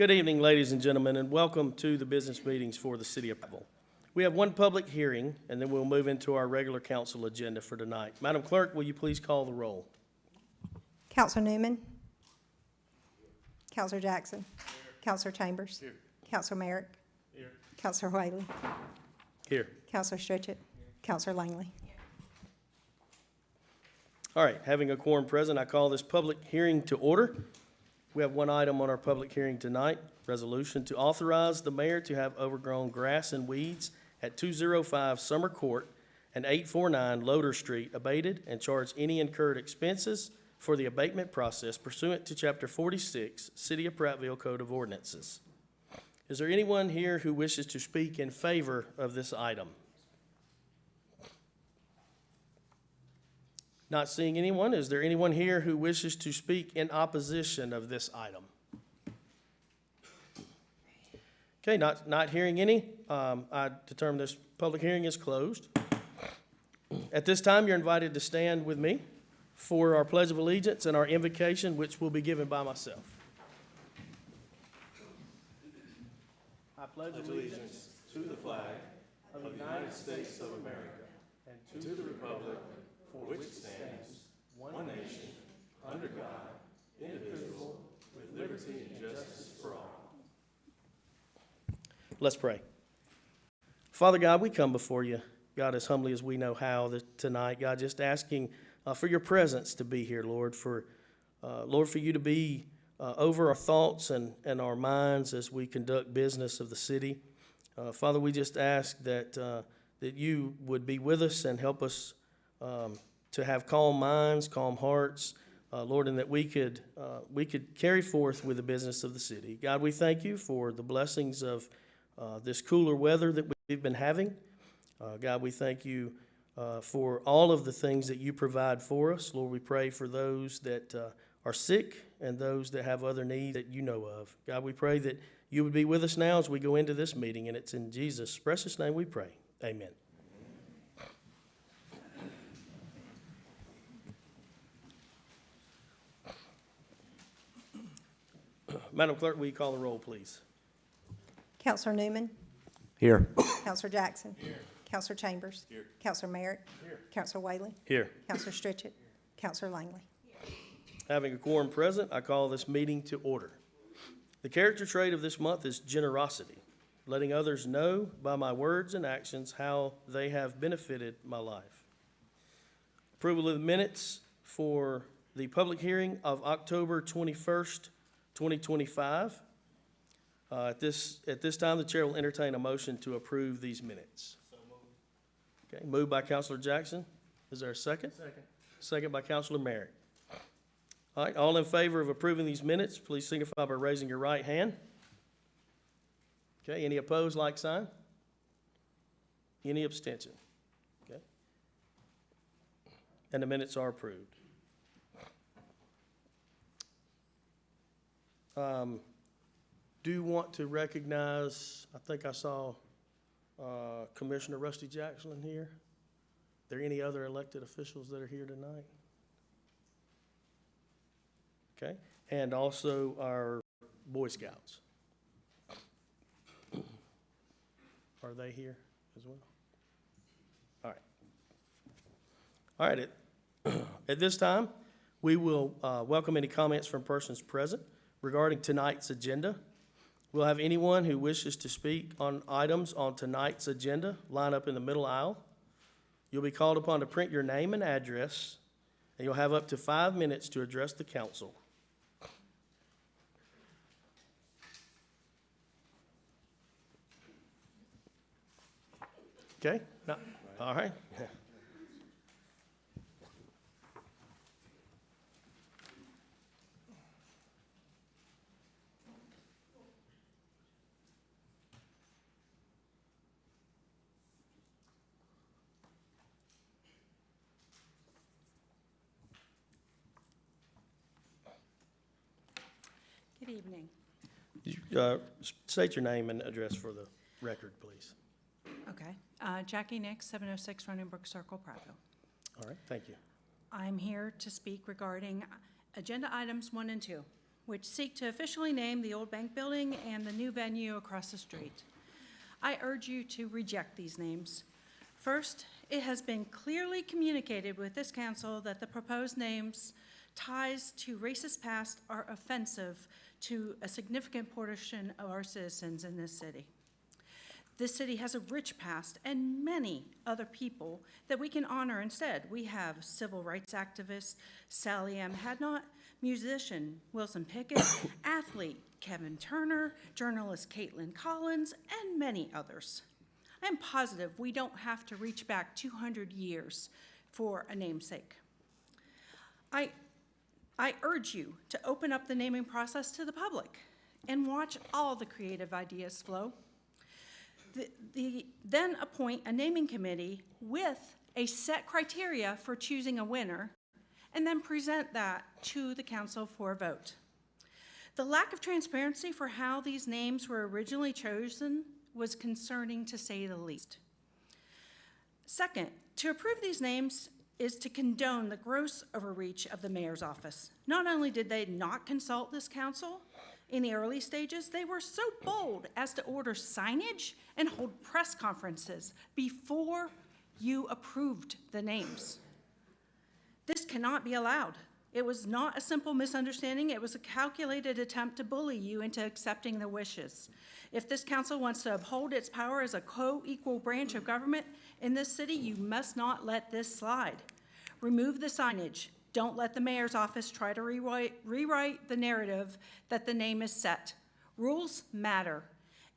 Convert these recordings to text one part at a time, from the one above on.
Good evening, ladies and gentlemen, and welcome to the business meetings for the City of Prattville. We have one public hearing, and then we'll move into our regular council agenda for tonight. Madam Clerk, will you please call the roll? Councilor Newman. Councilor Jackson. Councilor Chambers. Here. Councilor Merrick. Here. Councilor Whaley. Here. Councilor Stritchett. Councilor Langley. All right, having a quorum present, I call this public hearing to order. We have one item on our public hearing tonight, resolution to authorize the mayor to have overgrown grass and weeds at 205 Summer Court and 849 Loader Street abated and charge any incurred expenses for the abatement process pursuant to Chapter 46, City of Prattville Code of Ordinances. Is there anyone here who wishes to speak in favor of this item? Not seeing anyone. Is there anyone here who wishes to speak in opposition of this item? Okay, not hearing any. I determine this public hearing is closed. At this time, you're invited to stand with me for our Pledge of Allegiance and our invocation, which will be given by myself. I pledge allegiance to the flag of the United States of America and to the republic for which stands one nation, under God, indivisible, with liberty and justice for all. Let's pray. Father God, we come before you, God, as humbly as we know how tonight. God, just asking for your presence to be here, Lord, for you to be over our thoughts and our minds as we conduct business of the city. Father, we just ask that you would be with us and help us to have calm minds, calm hearts, Lord, and that we could carry forth with the business of the city. God, we thank you for the blessings of this cooler weather that we've been having. God, we thank you for all of the things that you provide for us. Lord, we pray for those that are sick and those that have other needs that you know of. God, we pray that you would be with us now as we go into this meeting, and it's in Jesus' precious name we pray. Amen. Madam Clerk, will you call the roll, please? Councilor Newman. Here. Councilor Jackson. Here. Councilor Chambers. Here. Councilor Merrick. Here. Councilor Whaley. Here. Councilor Stritchett. Councilor Langley. Having a quorum present, I call this meeting to order. The character trait of this month is generosity, letting others know by my words and actions how they have benefited my life. Approval of the minutes for the public hearing of October 21st, 2025. At this time, the chair will entertain a motion to approve these minutes. So moved. Okay, moved by Councilor Jackson. Is there a second? Second. Second by Councilor Merrick. All right, all in favor of approving these minutes, please signify by raising your right hand. Okay, any opposed, like sign? Any abstention? Okay. And the minutes are approved. Do you want to recognize, I think I saw Commissioner Rusty Jackson in here. Are there any other elected officials that are here tonight? Okay, and also our Boy Scouts. Are they here as well? All right. All right, at this time, we will welcome any comments from persons present regarding tonight's agenda. We'll have anyone who wishes to speak on items on tonight's agenda line up in the middle aisle. You'll be called upon to print your name and address, and you'll have up to 5 minutes to address the council. Okay? No. All right. Good evening. State your name and address for the record, please. Okay. Jackie Nix, 706 Running Brook Circle, Prattville. All right, thank you. I'm here to speak regarding agenda items 1 and 2. which seek to officially name the old bank building and the new venue across the street. I urge you to reject these names. First, it has been clearly communicated with this council that the proposed names' ties to racist past are offensive to a significant portion of our citizens in this city. This city has a rich past and many other people that we can honor instead. We have civil rights activist Sally M. Hadnot, musician Wilson Pickett, athlete Kevin Turner, journalist Caitlin Collins, and many others. I am positive we don't have to reach back 200 years for a namesake. I urge you to open up the naming process to the public and watch all the creative ideas flow. Then appoint a naming committee with a set criteria for choosing a winner, and then present that to the council for a vote. The lack of transparency for how these names were originally chosen was concerning, to say the least. Second, to approve these names is to condone the gross overreach of the mayor's office. Not only did they not consult this council in the early stages, they were so bold as to order signage and hold press conferences before you approved the names. This cannot be allowed. It was not a simple misunderstanding. It was a calculated attempt to bully you into accepting the wishes. If this council wants to uphold its power as a co-equal branch of government in this city, you must not let this slide. Remove the signage. Don't let the mayor's office try to rewrite the narrative that the name is set. Rules matter,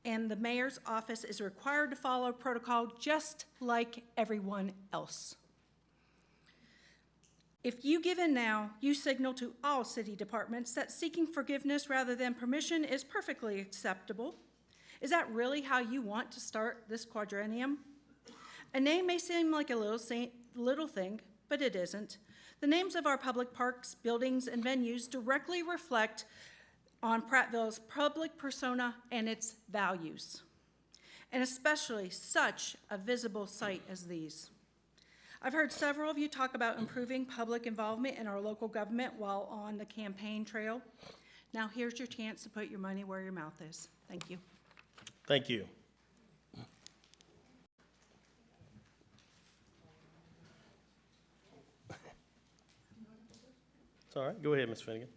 and the mayor's office is required to follow protocol just like everyone else. If you give in now, you signal to all city departments that seeking forgiveness rather than permission is perfectly acceptable. Is that really how you want to start this quadrennium? A name may seem like a little thing, but it isn't. The names of our public parks, buildings, and venues directly reflect on Prattville's public persona and its values, and especially such a visible site as these. I've heard several of you talk about improving public involvement in our local government while on the campaign trail. Now here's your chance to put your money where your mouth is. Thank you. Thank you. It's all right. Go ahead, Ms. Finnegan.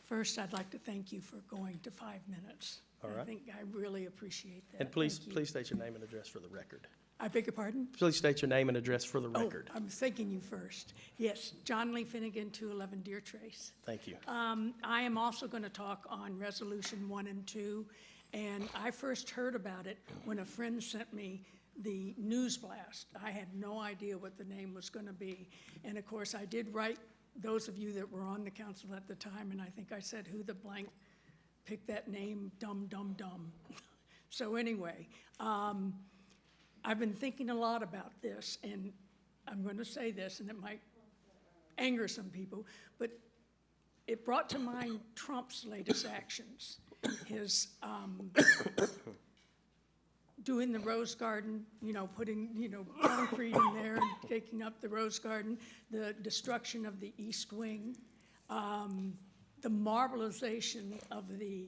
First, I'd like to thank you for going to 5 minutes. All right. I think I really appreciate that. And please, Thank you. please state your name and address for the record. I beg your pardon? Please state your name and address for the record. Oh, I'm thanking you first. Yes, John Lee Finnegan, 211 Deer Trace. Thank you. I am also going to talk on Resolution 1 and 2, and I first heard about it when a friend sent me the news blast. I had no idea what the name was going to be. And of course, I did write those of you that were on the council at the time, and I think I said, who the blank picked that name, dumb, dumb, dumb. So anyway, I've been thinking a lot about this, and I'm going to say this, and it might anger some people, but it brought to mind Trump's latest actions. His doing the Rose Garden, putting, concrete in there and taking up the Rose Garden, the destruction of the East Wing, the marbleization of the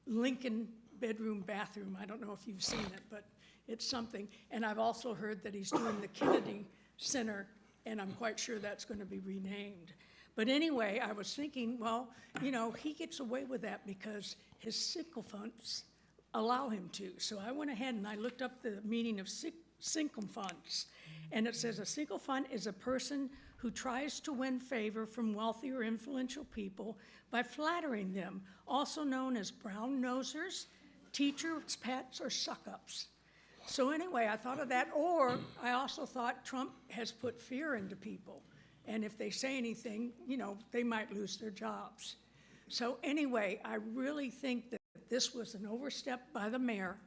Lincoln bedroom bathroom. I don't know if you've seen it, but it's something. And I've also heard that he's doing the Kennedy Center, and I'm quite sure that's going to be renamed. But anyway, I was thinking, well, he gets away with that because his sycophants allow him to. So I went ahead and I looked up the meaning of sycophants, and it says a sycophant is a person who tries to win favor from wealthy or influential people by flattering them, also known as brown nosers, teachers' pets, or suck-ups. So anyway, I thought of that, or I also thought Trump has put fear into people, and if they say anything, they might lose their jobs. So anyway, I really think that this was an overstep by the mayor,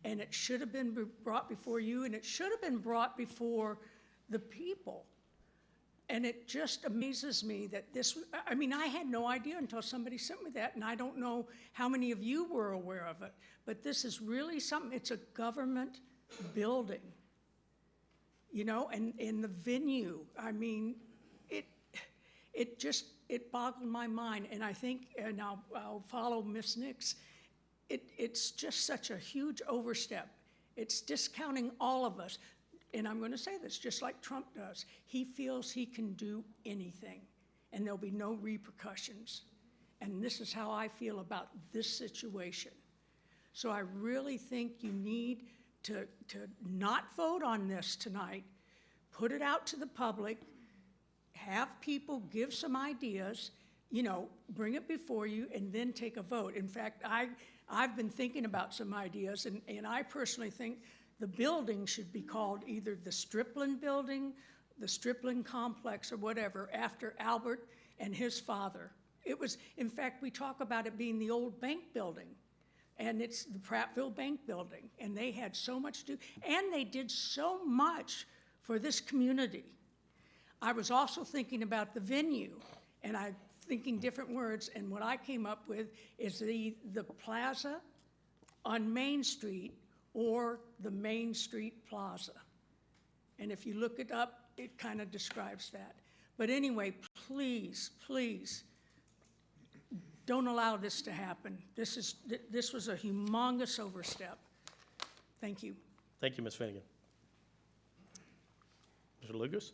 and it should have been brought before you, and it should have been brought before the people. And it just amazes me that this, I mean, I had no idea until somebody sent me that, and I don't know how many of you were aware of it, but this is really something, it's a government building, you know, and in the venue, I mean, it boggled my mind, and I think, and I'll follow Ms. Nix, it's just such a huge overstep. It's discounting all of us. And I'm going to say this, just like Trump does. He feels he can do anything, and there'll be no repercussions. And this is how I feel about this situation. So I really think you need to not vote on this tonight, put it out to the public, have people give some ideas, you know, bring it before you, and then take a vote. In fact, I've been thinking about some ideas, and I personally think the building should be called either the Striplin Building, the Striplin Complex, or whatever, after Albert and his father. It was, in fact, we talk about it being the old bank building, and it's the Prattville Bank Building, and they had so much to do, and they did so much for this community. I was also thinking about the venue, and I'm thinking different words, and what I came up with is the plaza on Main Street, or the Main Street Plaza. And if you look it up, it kind of describes that. But anyway, please, please, don't allow this to happen. This was a humongous overstep. Thank you. Thank you, Ms. Finnegan. Mr. Lucas?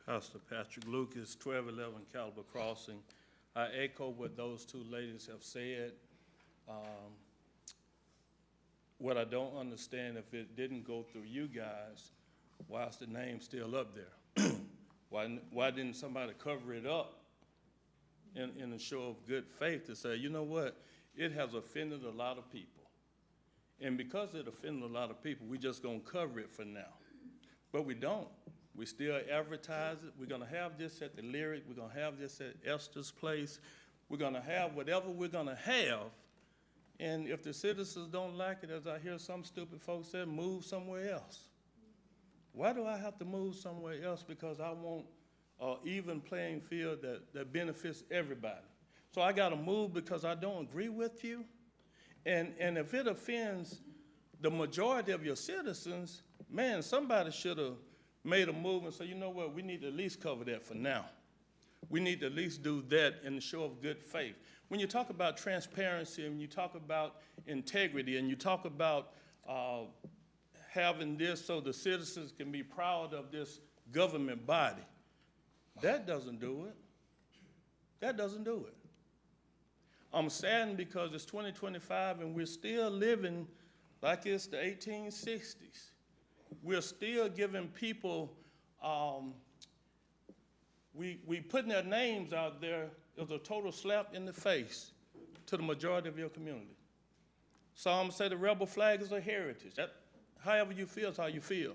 Pastor Patrick Lucas, 1211 Caliber Crossing. I echo what those two ladies have said. What I don't understand, if it didn't go through you guys, why is the name still up there? Why didn't somebody cover it up in a show of good faith to say, you know what, it has offended a lot of people. And because it offended a lot of people, we're just gonna cover it for now. But we don't. We still advertise it. We're gonna have this at the Lyric. We're gonna have this at Esther's Place. We're gonna have whatever we're gonna have. And if the citizens don't like it, as I hear some stupid folks say, move somewhere else. Why do I have to move somewhere else? Because I want an even playing field that benefits everybody. So I gotta move because I don't agree with you. And if it offends the majority of your citizens, man, somebody should have made a move and said, you know what, we need to at least cover that for now. We need to at least do that in the show of good faith. When you talk about transparency and you talk about integrity and you talk about having this so the citizens can be proud of this government body, that doesn't do it. That doesn't do it. I'm saddened because it's 2025 and we're still living like it's the 1860s. We're still giving people, we putting their names out there as a total slap in the face to the majority of your community. Some say the rebel flag is a heritage. That, however you feel is how you feel.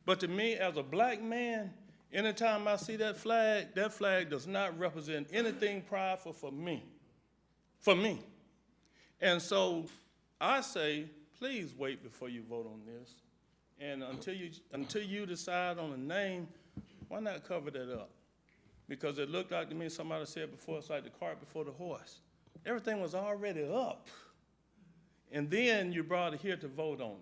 But to me, as a black man, anytime I see that flag does not represent anything prideful for me. For me. And so I say, please wait before you vote on this. And until you decide on a name, why not cover that up? Because it looked like to me, somebody said before, it's like the cart before the horse. Everything was already up. And then you brought it here to vote on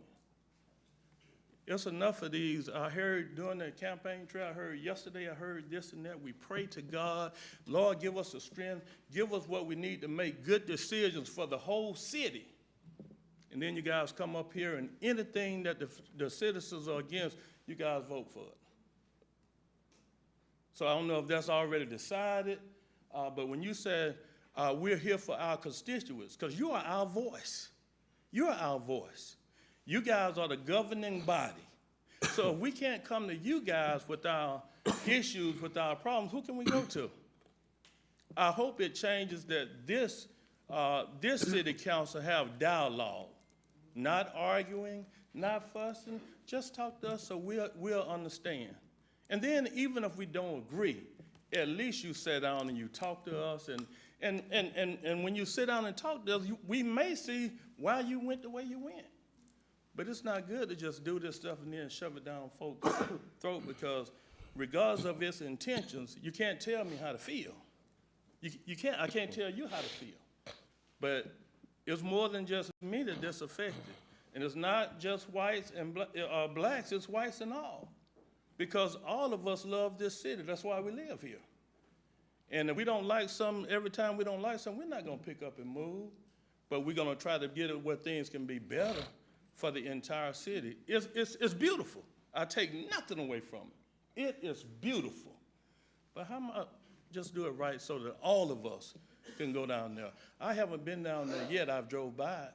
it. It's enough of these. I heard during the campaign trail, I heard yesterday, I heard this and that. We pray to God, Lord, give us the strength, give us what we need to make good decisions for the whole city. And then you guys come up here and anything that the citizens are against, you guys vote for it. So I don't know if that's already decided, but when you said we're here for our constituents, because you are our voice. You are our voice. You guys are the governing body. So if we can't come to you guys with our issues, with our problems, who can we go to? I hope it changes that this city council have dialogue. Not arguing, not fussing, just talk to us so we'll understand. And then even if we don't agree, at least you sit down and you talk to us, and when you sit down and talk to us, we may see why you went the way you went. But it's not good to just do this stuff and then shove it down folks' throat, because regardless of its intentions, you can't tell me how to feel. You can't, I can't tell you how to feel. But it's more than just me that's affected. And it's not just whites and blacks, it's whites and all. Because all of us love this city, that's why we live here. And if we don't like something, every time we don't like something, we're not gonna pick up and move. But we're gonna try to get it where things can be better for the entire city. It's beautiful. I take nothing away from it. It is beautiful. But how about just do it right so that all of us can go down there? I haven't been down there yet. I've drove by it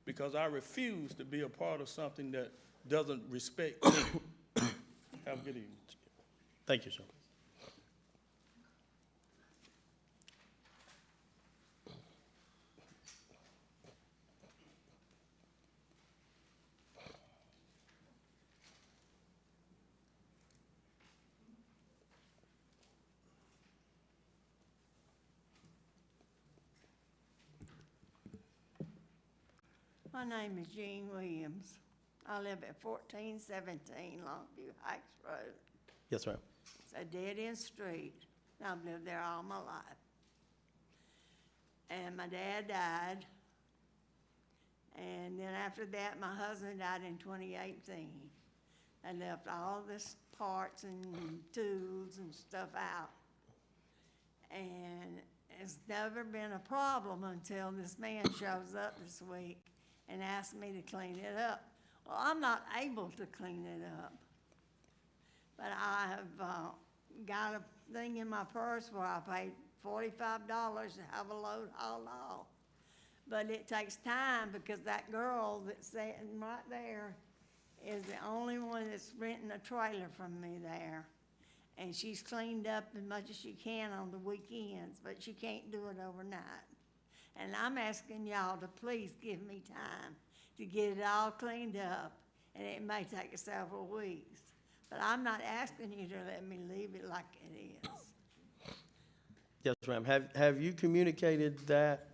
because I refuse to be a part of something that doesn't respect me. Have a good evening. Thank you, sir. My name is Jean Williams. I live at 1417 Longview Heights Road. Yes, ma'am. It's a dead-end street. I've lived there all my life. And my dad died. And then after that, my husband died in 2018. I left all this parts and tools and stuff out. And it's never been a problem until this man shows up this week and asks me to clean it up. Well, I'm not able to clean it up. But I have got a thing in my purse where I paid $45 to have a load hauled off. But it takes time because that girl that's sitting right there is the only one that's renting a trailer from me there. And she's cleaned up as much as she can on the weekends, but she can't do it overnight. And I'm asking y'all to please give me time to get it all cleaned up, and it may take several weeks. But I'm not asking you to let me leave it like it is. Yes, ma'am. Have you communicated that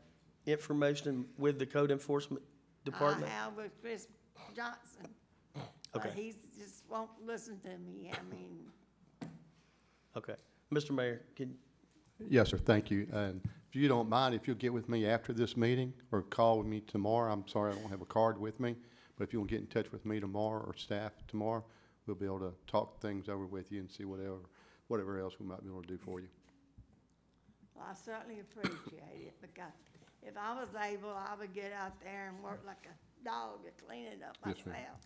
information with the code enforcement department? I have with Chris Johnson. Okay. But he just won't listen to me. I mean, Okay. Mr. Mayor, Yes, sir, thank you. And if you don't mind, if you'll get with me after this meeting or call with me tomorrow, I'm sorry I don't have a card with me, but if you want to get in touch with me tomorrow or staff tomorrow, we'll be able to talk things over with you and see whatever else we might be able to do for you. well, I certainly appreciate it because if I was able, I would get out there and work like a dog to clean it up Yes, ma'am. myself.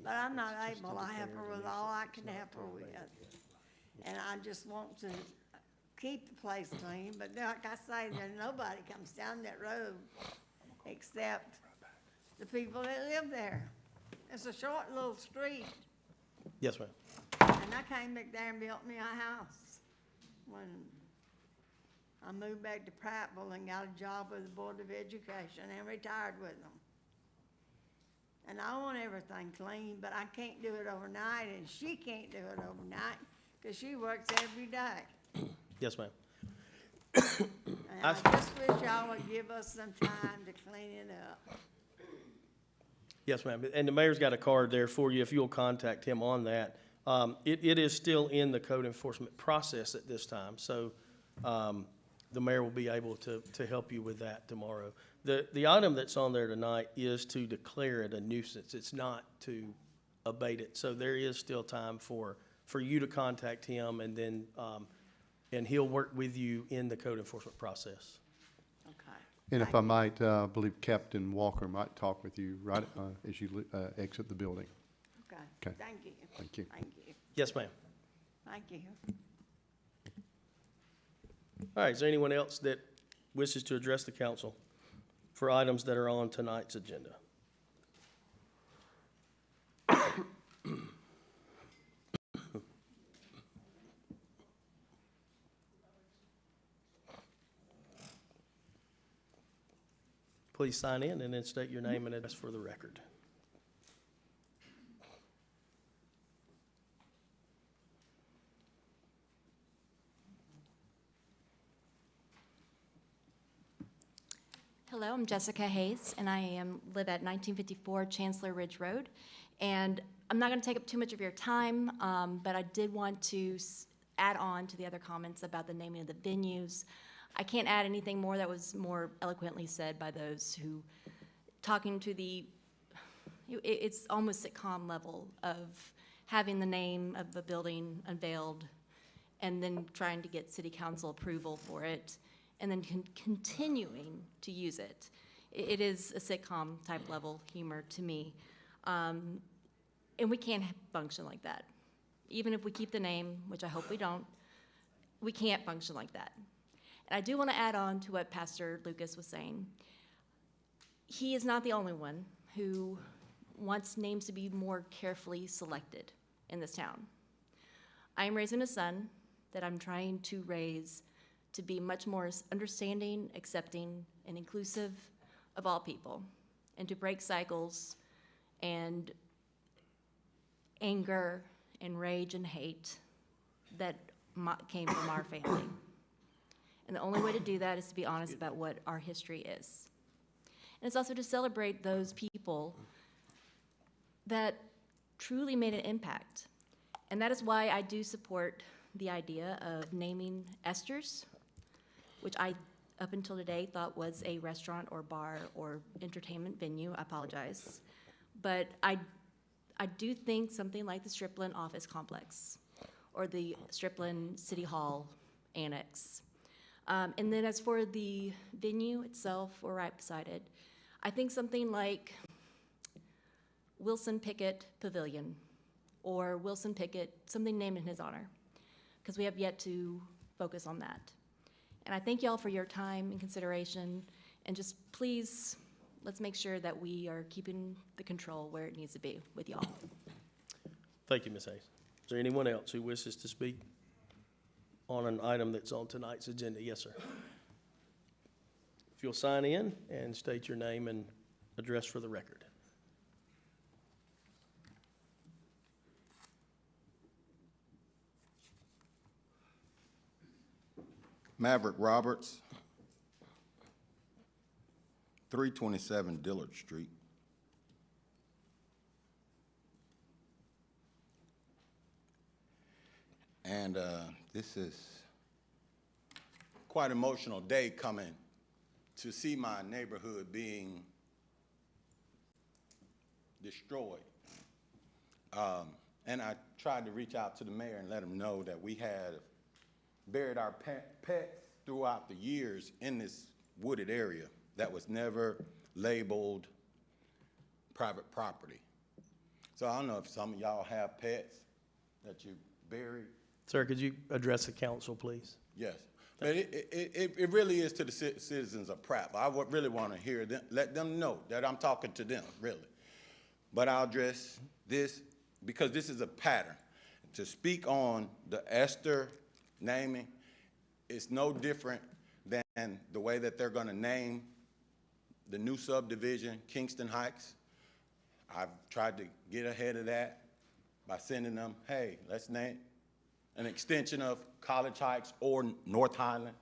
But I'm not able. I help her with all I can help her with. And I just want to keep the place clean, but like I say, there's nobody comes down that road except the people that live there. It's a short little street, yes, ma'am. and I came back there and built me a house when I moved back to Prattville and got a job with the Board of Education and retired with them. And I want everything clean, but I can't do it overnight, and she can't do it overnight because she works every day. Yes, ma'am. And I just wish y'all would give us some time to clean it up. Yes, ma'am. And the mayor's got a card there for you if you'll contact him on that. It is still in the code enforcement process at this time, so the mayor will be able to help you with that tomorrow. The item that's on there tonight is to declare it a nuisance. It's not to abate it. So there is still time for you to contact him, and then and he'll work with you in the code enforcement process. Okay. And if I might, I believe Captain Walker might talk with you right as you exit the building. Okay. Okay. Thank you. Thank you. Thank you. Yes, ma'am. Thank you. All right, is there anyone else that wishes to address the council for items that are on tonight's agenda? Please sign in and then state your name and address for the record. Hello, I'm Jessica Hayes, and I live at 1954 Chancellor Ridge Road. And I'm not going to take up too much of your time, but I did want to add on to the other comments about the naming of the venues. I can't add anything more that was more eloquently said by those who, talking to it's almost sitcom level of having the name of a building unveiled and then trying to get city council approval for it, and then continuing to use it. It is a sitcom type level humor to me. And we can't function like that. Even if we keep the name, which I hope we don't, we can't function like that. And I do want to add on to what Pastor Lucas was saying. He is not the only one who wants names to be more carefully selected in this town. I am raising a son that I'm trying to raise to be much more understanding, accepting, and inclusive of all people, and to break cycles and anger and rage and hate that came from our family. And the only way to do that is to be honest about what our history is. And it's also to celebrate those people that truly made an impact. And that is why I do support the idea of naming Esther's, which I, up until today, thought was a restaurant or bar or entertainment venue. I apologize. But I do think something like the Stripland office complex or the Stripland City Hall annex. And then as for the venue itself, or right beside it, I think something like Wilson Pickett Pavilion or Wilson Pickett, something named in his honor, because we have yet to focus on that. And I thank y'all for your time and consideration, and just please, let's make sure that we are keeping the control where it needs to be with y'all. Thank you, Ms. Hayes. Is there anyone else who wishes to speak on an item that's on tonight's agenda? Yes, sir. If you'll sign in and state your name and address for the record. Maverick Roberts, 327 Dillard Street. And this is quite an emotional day coming to see my neighborhood being destroyed. And I tried to reach out to the mayor and let him know that we had buried our pets throughout the years in this wooded area that was never labeled private property. So I don't know if some of y'all have pets that you buried. Sir, could you address the council, please? Yes, but it really is to the citizens of Prattville. I would really want to hear them, let them know that I'm talking to them, really. But I'll address this because this is a pattern. To speak on the Esther naming, it's no different than the way that they're going to name the new subdivision, Kingston Heights. I've tried to get ahead of that by sending them, hey, let's name an extension of College Heights or North Highland.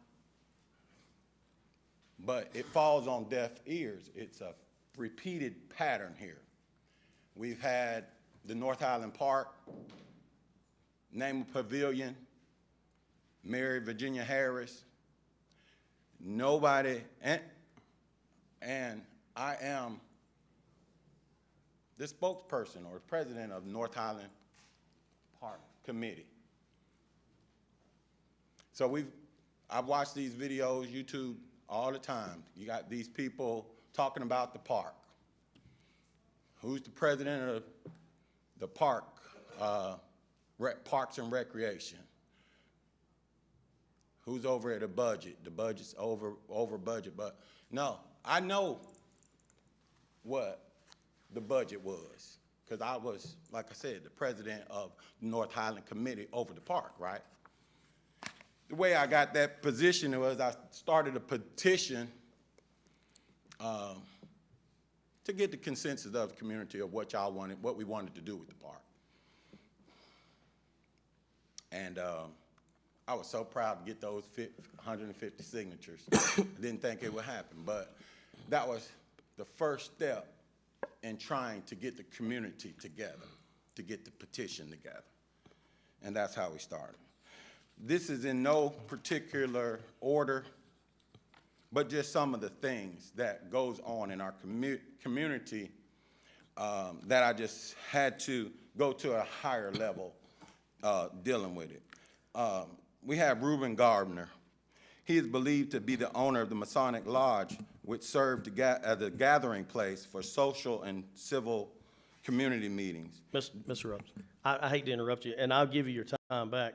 But it falls on deaf ears. It's a repeated pattern here. We've had the North Highland Park, name a pavilion, Mary Virginia Harris. Nobody, and I am the spokesperson or president of North Highland Park Committee. So I've watched these videos, YouTube, all the time. You got these people talking about the park. Who's the president of the park, Parks and Recreation? Who's over at the budget? The budget's over budget, but no, I know what the budget was, because I was, like I said, the president of the North Highland Committee over the park, right? The way I got that position was I started a petition to get the consensus of the community of what y'all wanted, what we wanted to do with the park. And I was so proud to get those 150 signatures. Didn't think it would happen, but that was the first step in trying to get the community together, to get the petition together. And that's how we started. This is in no particular order, but just some of the things that goes on in our community that I just had to go to a higher level dealing with it. We have Reuben Gardner. He is believed to be the owner of the Masonic Lodge, which served as a gathering place for social and civil community meetings. Mr. Rhodes, I hate to interrupt you, and I'll give you your time back.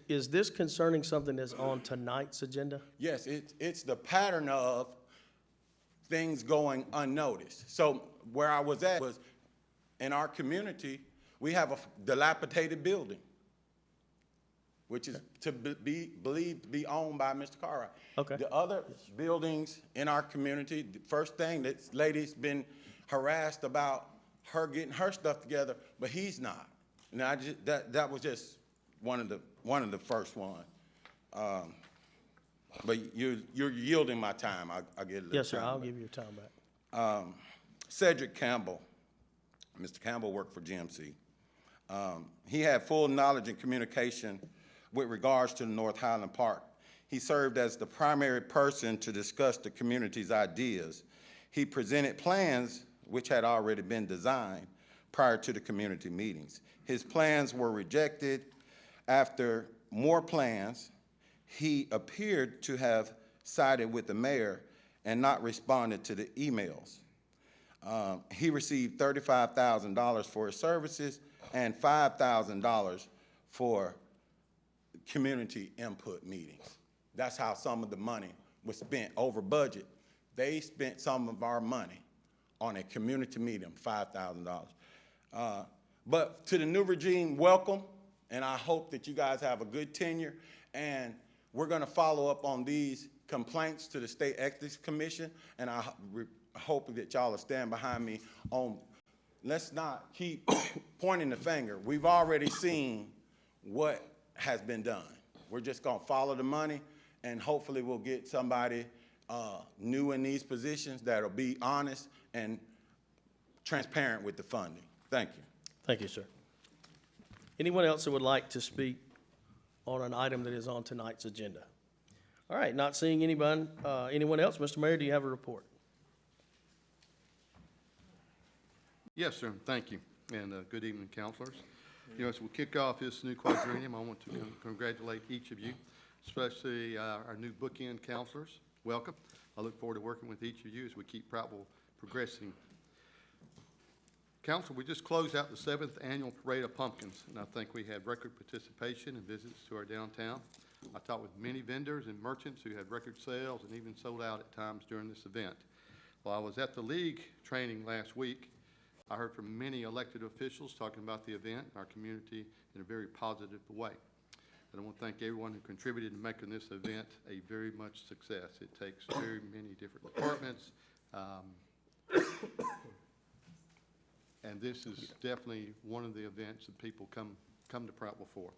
Is this concerning something that's on tonight's agenda? Yes, it's the pattern of things going unnoticed. So where I was at was, in our community, we have a dilapidated building, which is believed to be owned by Mr. Cartwright. Okay. The other buildings in our community, the first thing, that lady's been harassed about her getting her stuff together, but he's not. And that was just one of the first one. But you're yielding my time. I get a little Yes, sir, time I'll back. give you your time back. Cedric Campbell. Mr. Campbell worked for GMC. He had full knowledge and communication with regards to the North Highland Park. He served as the primary person to discuss the community's ideas. He presented plans which had already been designed prior to the community meetings. His plans were rejected. After more plans, he appeared to have sided with the mayor and not responded to the emails. He received $35,000 for his services and $5,000 for community input meetings. That's how some of the money was spent over budget. They spent some of our money on a community meeting, $5,000. But to the new regime, welcome, and I hope that you guys have a good tenure, and we're gonna follow up on these complaints to the State Ethics Commission, and I hope that y'all will stand behind me on, let's not keep pointing the finger. We've already seen what has been done. We're just gonna follow the money, and hopefully we'll get somebody new in these positions that'll be honest and transparent with the funding. Thank you. Thank you, sir. Anyone else that would like to speak on an item that is on tonight's agenda? All right, not seeing anyone else. Mr. Mayor, do you have a report? Yes, sir, thank you, and good evening, councilors. You know, as we kick off this new quadrennium, I want to congratulate each of you, especially our new bookend councilors. Welcome. I look forward to working with each of you as we keep Prattville progressing. Council, we just closed out the 7th Annual Parade of Pumpkins, and I think we had record participation and visits to our downtown. I talked with many vendors and merchants who had record sales and even sold out at times during this event. While I was at the league training last week, I heard from many elected officials talking about the event and our community in a very positive way. And I want to thank everyone who contributed to making this event a very much success. It takes very many different departments, and this is definitely one of the events that people come to Prattville for.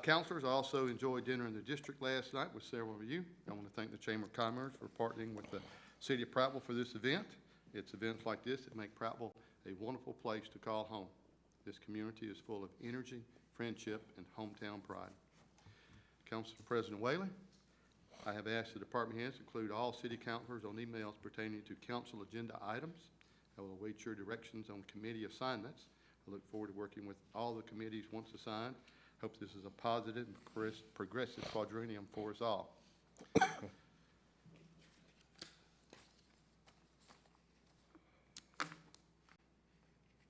Councilors, I also enjoyed dinner in the district last night with several of you. I want to thank the Chamber of Commerce for partnering with the City of Prattville for this event. It's events like this that make Prattville a wonderful place to call home. This community is full of energy, friendship, and hometown pride. Council President Whaley, I have asked the department heads to include all city councilors on emails pertaining to council agenda items. I will await your directions on committee assignments. I look forward to working with all the committees once assigned. Hope this is a positive and progressive quadrennium for us all.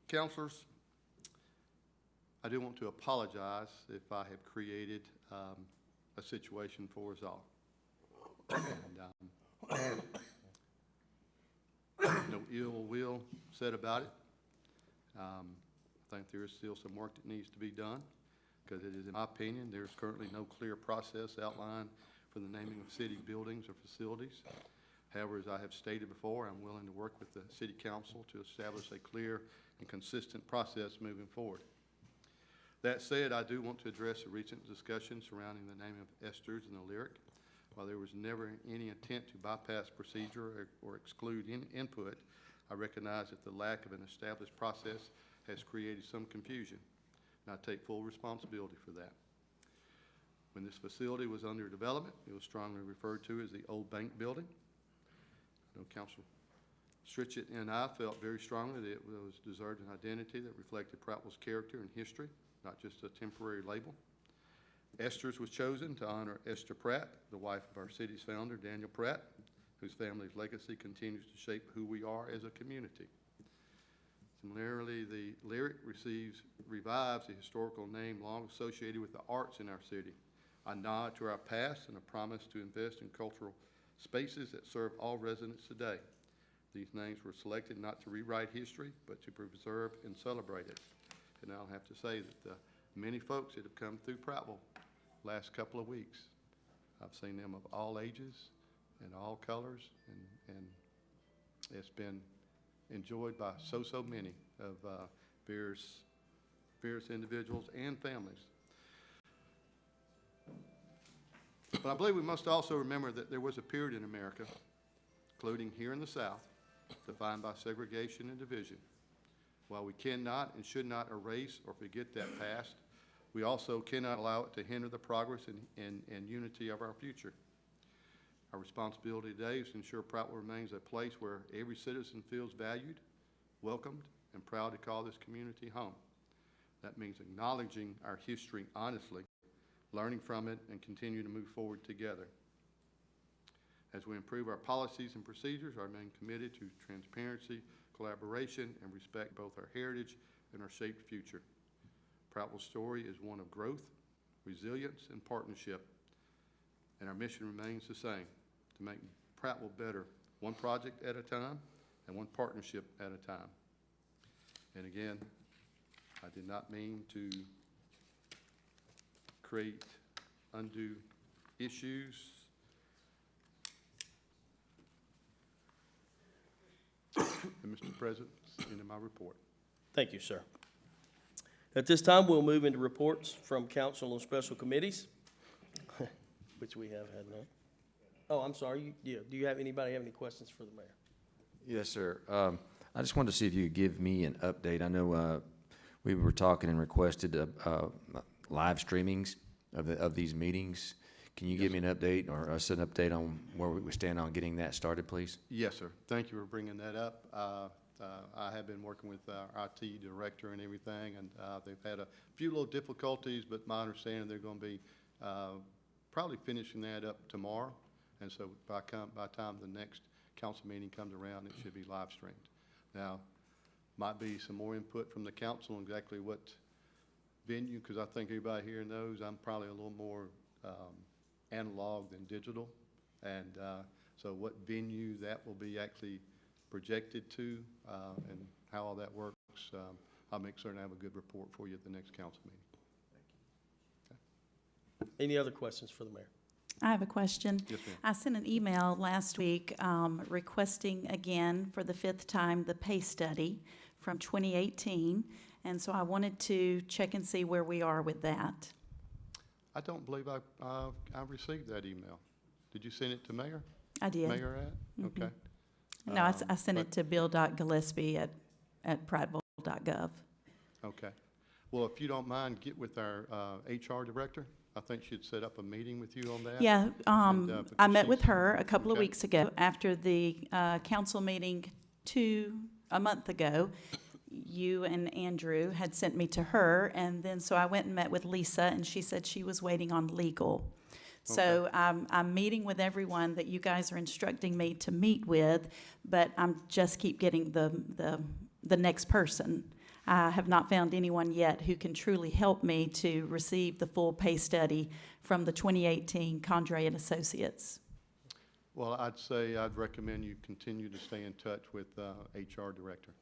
Councilors, I do want to apologize if I have created a situation for us all. And, no ill will said about it. I think there is still some work that needs to be done, because it is, in my opinion, there's currently no clear process outlined for the naming of city buildings or facilities. However, as I have stated before, I'm willing to work with the city council to establish a clear and consistent process moving forward. That said, I do want to address the recent discussion surrounding the naming of Esther's and the Lyric. While there was never any intent to bypass procedure or exclude input, I recognize that the lack of an established process has created some confusion, and I take full responsibility for that. When this facility was under development, it was strongly referred to as the old bank building. I know Councilor Stritchett and I felt very strongly that it deserved an identity that reflected Prattville's character and history, not just a temporary label. Esther's was chosen to honor Esther Pratt, the wife of our city's founder, Daniel Pratt, whose family's legacy continues to shape who we are as a community. Similarly, the lyric revives the historical name long associated with the arts in our city, a nod to our past and a promise to invest in cultural spaces that serve all residents today. These names were selected not to rewrite history, but to preserve and celebrate it. And I'll have to say that the many folks that have come through Prattville last couple of weeks, I've seen them of all ages and all colors, and it's been enjoyed by so many of various individuals and families. But I believe we must also remember that there was a period in America, including here in the South, defined by segregation and division. While we cannot and should not erase or forget that past, we also cannot allow it to hinder the progress and unity of our future. Our responsibility today is to ensure Prattville remains a place where every citizen feels valued, welcomed, and proud to call this community home. That means acknowledging our history honestly, learning from it, and continue to move forward together. As we improve our policies and procedures, I remain committed to transparency, collaboration, and respect both our heritage and our shaped future. Prattville's story is one of growth, resilience, and partnership, and our mission remains the same, to make Prattville better, one project at a time and one partnership at a time. And again, I did not mean to create undue issues. And Mr. President, that's the end of my report. Thank you, sir. At this time, we'll move into reports from council and special committees, which we have had none. Oh, I'm sorry. Do you have anybody have any questions for the mayor? Yes, sir. I just wanted to see if you could give me an update. I know we were talking and requested live streamings of these meetings. Can you give me an update or us an update on where we stand on getting that started, please? Yes, sir. Thank you for bringing that up. I have been working with our IT director and everything, and they've had a few little difficulties, but my understanding they're going to be probably finishing that up tomorrow. And so by the time the next council meeting comes around, it should be live streamed. Now, might be some more input from the council on exactly what venue, because I think everybody here knows I'm probably a little more analog than digital. And so what venue that will be actually projected to and how all that works, I'll make certain I have a good report for you at the next council meeting. Any other questions for the mayor? I have a question. Yes, ma'am. I sent an email last week requesting again for the 5th time the pay study from 2018, and so I wanted to check and see where we are with that. I don't believe I received that email. Did you send it to Mayor? I did. Mayor at? Okay. No, I sent it to bill.gillespie@prattville.gov. Okay. Well, if you don't mind, get with our HR director. I think she'd set up a meeting with you on that. Yeah, because I met with she's- her a couple of Okay. weeks ago after the council meeting a month ago. You and Andrew had sent me to her, and then so I went and met with Lisa, and she said she was waiting on legal. So I'm meeting with everyone that you guys are instructing me to meet with, but I'm just keep getting the next person. I have not found anyone yet who can truly help me to receive the full pay study from the 2018 Condrey and Associates. Well, I'd recommend you continue to stay in touch with HR director.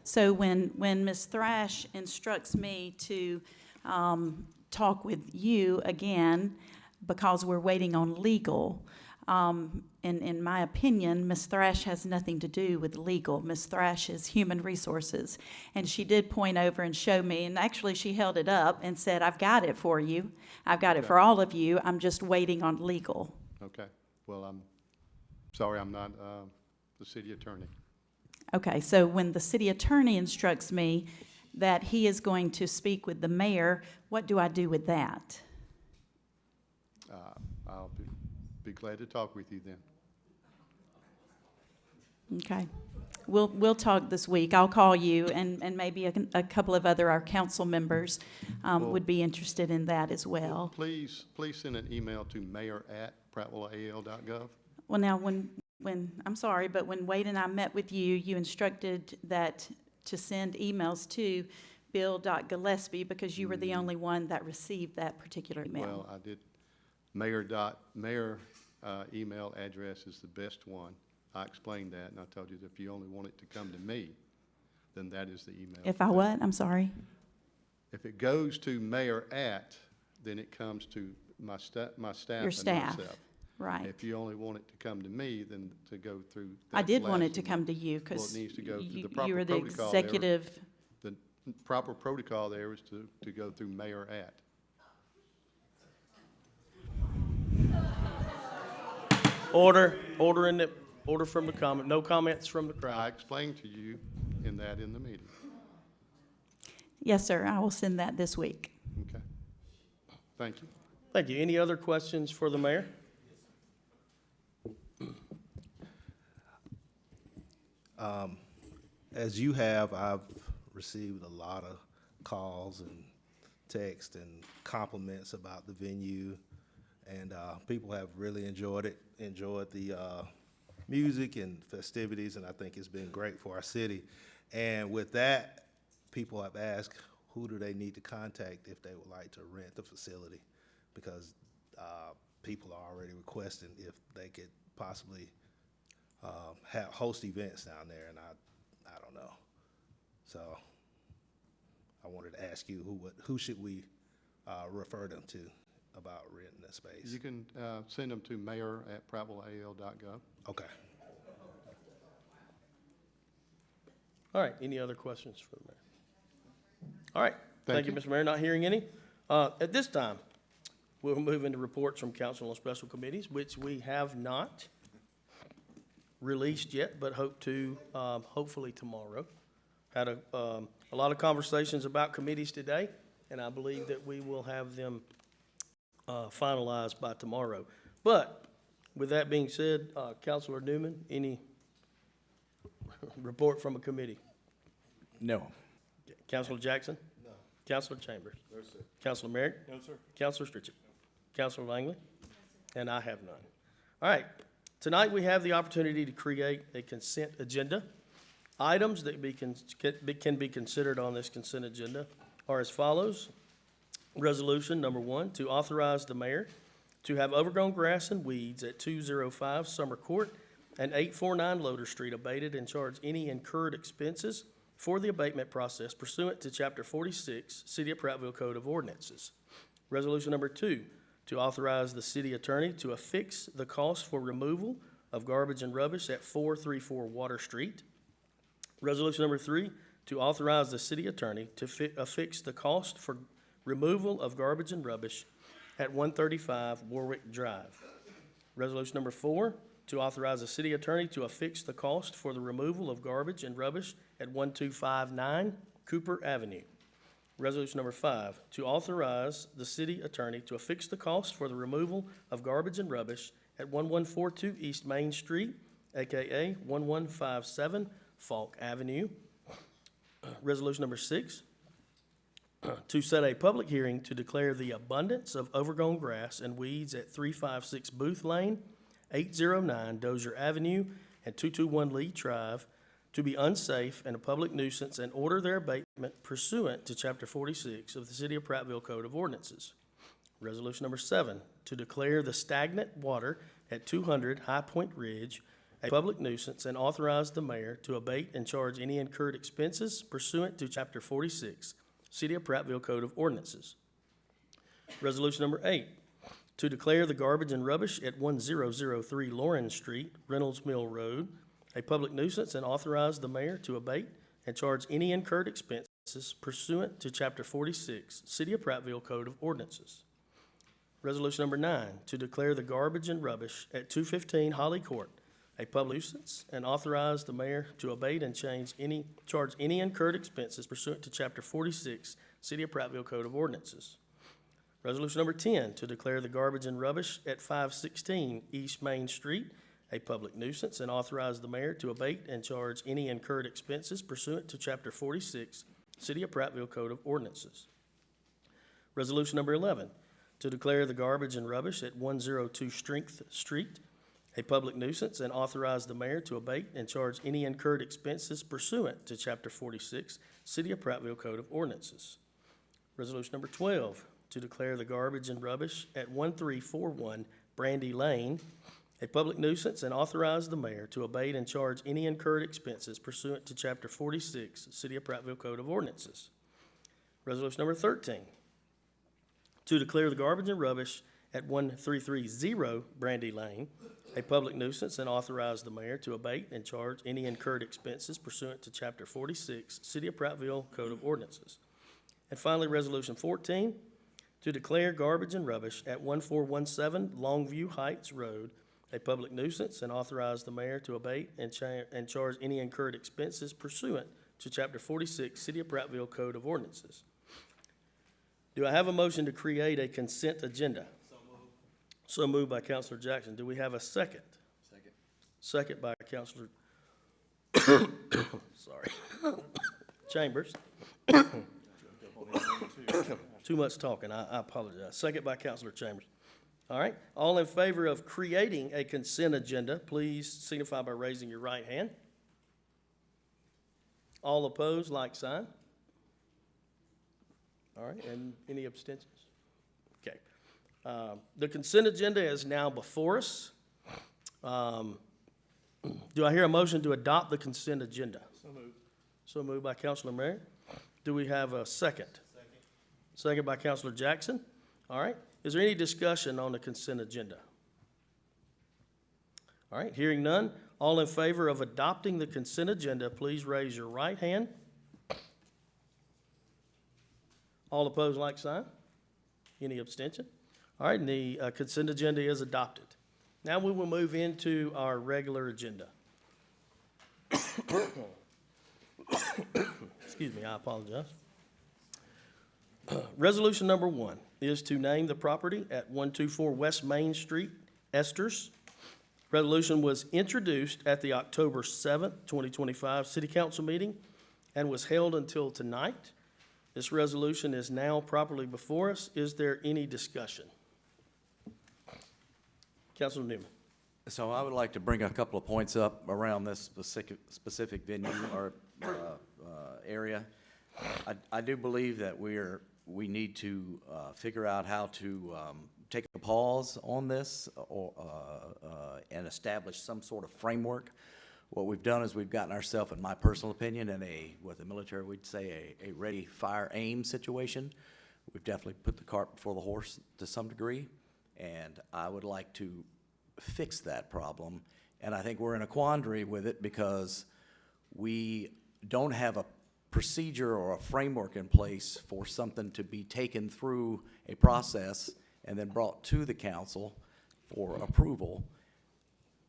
So when Ms. Thrash instructs me to talk with you again, because we're waiting on legal, in my opinion, Ms. Thrash has nothing to do with legal. Ms. Thrash is human resources. And she did point over and show me, and actually she held it up and said, I've got it for you. I've got it for all of you. I'm just waiting on legal. Okay, well, I'm sorry, I'm not the city attorney. Okay, so when the city attorney instructs me that he is going to speak with the mayor, what do I do with that? I'll be glad to talk with you then. Okay. We'll talk this week. I'll call you, and maybe a couple of our council members would be interested in that as well. Please send an email to mayor@prattvilleal.gov. Well, now, I'm sorry, but when Wade and I met with you, you instructed that to send emails to bill.gillespie because you were the only one that received that particular email. Well, I did, mayor email address is the best one. I explained that, and I told you that if you only want it to come to me, then that is the email. If I what? I'm sorry. If it goes to mayor@, then it comes to my staff Your and staff, myself. right. If you only want it to come to me, then to go through that I did want last it to one. come to you Well, because it needs to go through the you proper were the protocol there. executive. The proper protocol there is to go through mayor@. Order from the comment, no comments from the I crowd. explained to you in the meeting. Yes, sir, I will send that this week. Okay. Thank you. Thank you. Any other questions for the mayor? As you have, I've received a lot of calls and texts and compliments about the venue, and people have really enjoyed the music and festivities, and I think it's been great for our city. And with that, people have asked, who do they need to contact if they would like to rent the facility? Because people are already requesting if they could possibly host events down there, and I don't know. So I wanted to ask you, who should we refer them to about renting the space? You can send them to mayor@prattvilleal.gov. Okay. All right, any other questions for the mayor? All right, thank you, you. Mr. Mayor. Not hearing any. At this time, we'll move into reports from council and special committees, which we have not released yet, but hope to, hopefully tomorrow. Had a lot of conversations about committees today, and I believe that we will have them finalized by tomorrow. But with that being said, Councilor Newman, any report from a committee? No. Councilor Jackson? No. Councilor Chambers? No, sir. Councilor Merrick? No, sir. Councilor Stritchett? Councilor Langley? And I have none. All right, tonight we have the opportunity to create a consent agenda. Items that can be considered on this consent agenda are as follows. Resolution number 1, to authorize the mayor to have overgrown grass and weeds at 205 Summer Court and 849 Loader Street abated and charge any incurred expenses for the abatement process pursuant to Chapter 46, City of Prattville Code of Ordinances. Resolution number 2, to authorize the city attorney to affix the cost for removal of garbage and rubbish at 434 Water Street. Resolution number 3, to authorize the city attorney to affix the cost for removal of garbage and rubbish at 135 Warwick Drive. Resolution number 4, to authorize the city attorney to affix the cost for the removal of garbage and rubbish at 1259 Cooper Avenue. Resolution number 5, to authorize the city attorney to affix the cost for the removal of garbage and rubbish at 1142 East Main Street, AKA 1157 Falk Avenue. Resolution number 6, to set a public hearing to declare the abundance of overgrown grass and weeds at 356 Booth Lane, 809 Dozier Avenue, and 221 Lee Drive to be unsafe and a public nuisance and order their abatement pursuant to Chapter 46 of the City of Prattville Code of Ordinances. Resolution number 7, to declare the stagnant water at 200 High Point Ridge a public nuisance and authorize the mayor to abate and charge any incurred expenses pursuant to Chapter 46, City of Prattville Code of Ordinances. Resolution number 8, to declare the garbage and rubbish at 1003 Lawrence Street, Reynolds Mill Road, a public nuisance and authorize the mayor to abate and charge any incurred expenses pursuant to Chapter 46, City of Prattville Code of Ordinances. Resolution number 9, to declare the garbage and rubbish at 215 Holly Court a public nuisance and authorize the mayor to abate and charge any incurred expenses pursuant to Chapter 46, City of Prattville Code of Ordinances. Resolution number 10, to declare the garbage and rubbish at 516 East Main Street a public nuisance and authorize the mayor to abate and charge any incurred expenses pursuant to Chapter 46, City of Prattville Code of Ordinances. Resolution number 11, to declare the garbage and rubbish at 102 Strength Street a public nuisance and authorize the mayor to abate and charge any incurred expenses pursuant to Chapter 46, City of Prattville Code of Ordinances. Resolution number 12, to declare the garbage and rubbish at 1341 Brandy Lane a public nuisance and authorize the mayor to abate and charge any incurred expenses pursuant to Chapter 46, City of Prattville Code of Ordinances. Resolution number 13, to declare the garbage and rubbish at 1330 Brandy Lane a public nuisance and authorize the mayor to abate and charge any incurred expenses pursuant to Chapter 46, City of Prattville Code of Ordinances. And finally, Resolution 14, to declare garbage and rubbish at 1417 Longview Heights Road a public nuisance and authorize the mayor to abate and charge any incurred expenses pursuant to Chapter 46, City of Prattville Code of Ordinances. Do I have a motion to create a consent agenda? So moved by Counselor Jackson. Do we have a second? Second. Second by Counselor, sorry, Chambers. Too much talking, I apologize. Second by Counselor Chambers. All right, all in favor of creating a consent agenda, please signify by raising your right hand. All opposed, like sign. All right, and any abstentions? Okay. The consent agenda is now before us. Do I hear a motion to adopt the consent agenda? So moved. So moved by Councilor Merritt. Do we have a second? Second. Second by Councilor Jackson. All right. Is there any discussion on the consent agenda? All right, hearing none. All in favor of adopting the consent agenda, please raise your right hand. All opposed, like sign. Any abstention? All right, and the consent agenda is adopted. Now we will move into our regular agenda. Excuse me, I apologize. Resolution number 1 is to name the property at 124 West Main Street, Esters. Resolution was introduced at the October 7th, 2025 City Council meeting and was held until tonight. This resolution is now properly before us. Is there any discussion? Councilor Newman. So I would like to bring a couple of points up around this specific venue or area. I do believe that we need to figure out how to take a pause on this and establish some sort of framework. What we've done is we've gotten ourselves, in my personal opinion, in what the military would say a ready, fire, aim situation. We've definitely put the cart before the horse to some degree, and I would like to fix that problem. And I think we're in a quandary with it because we don't have a procedure or a framework in place for something to be taken through a process and then brought to the council for approval.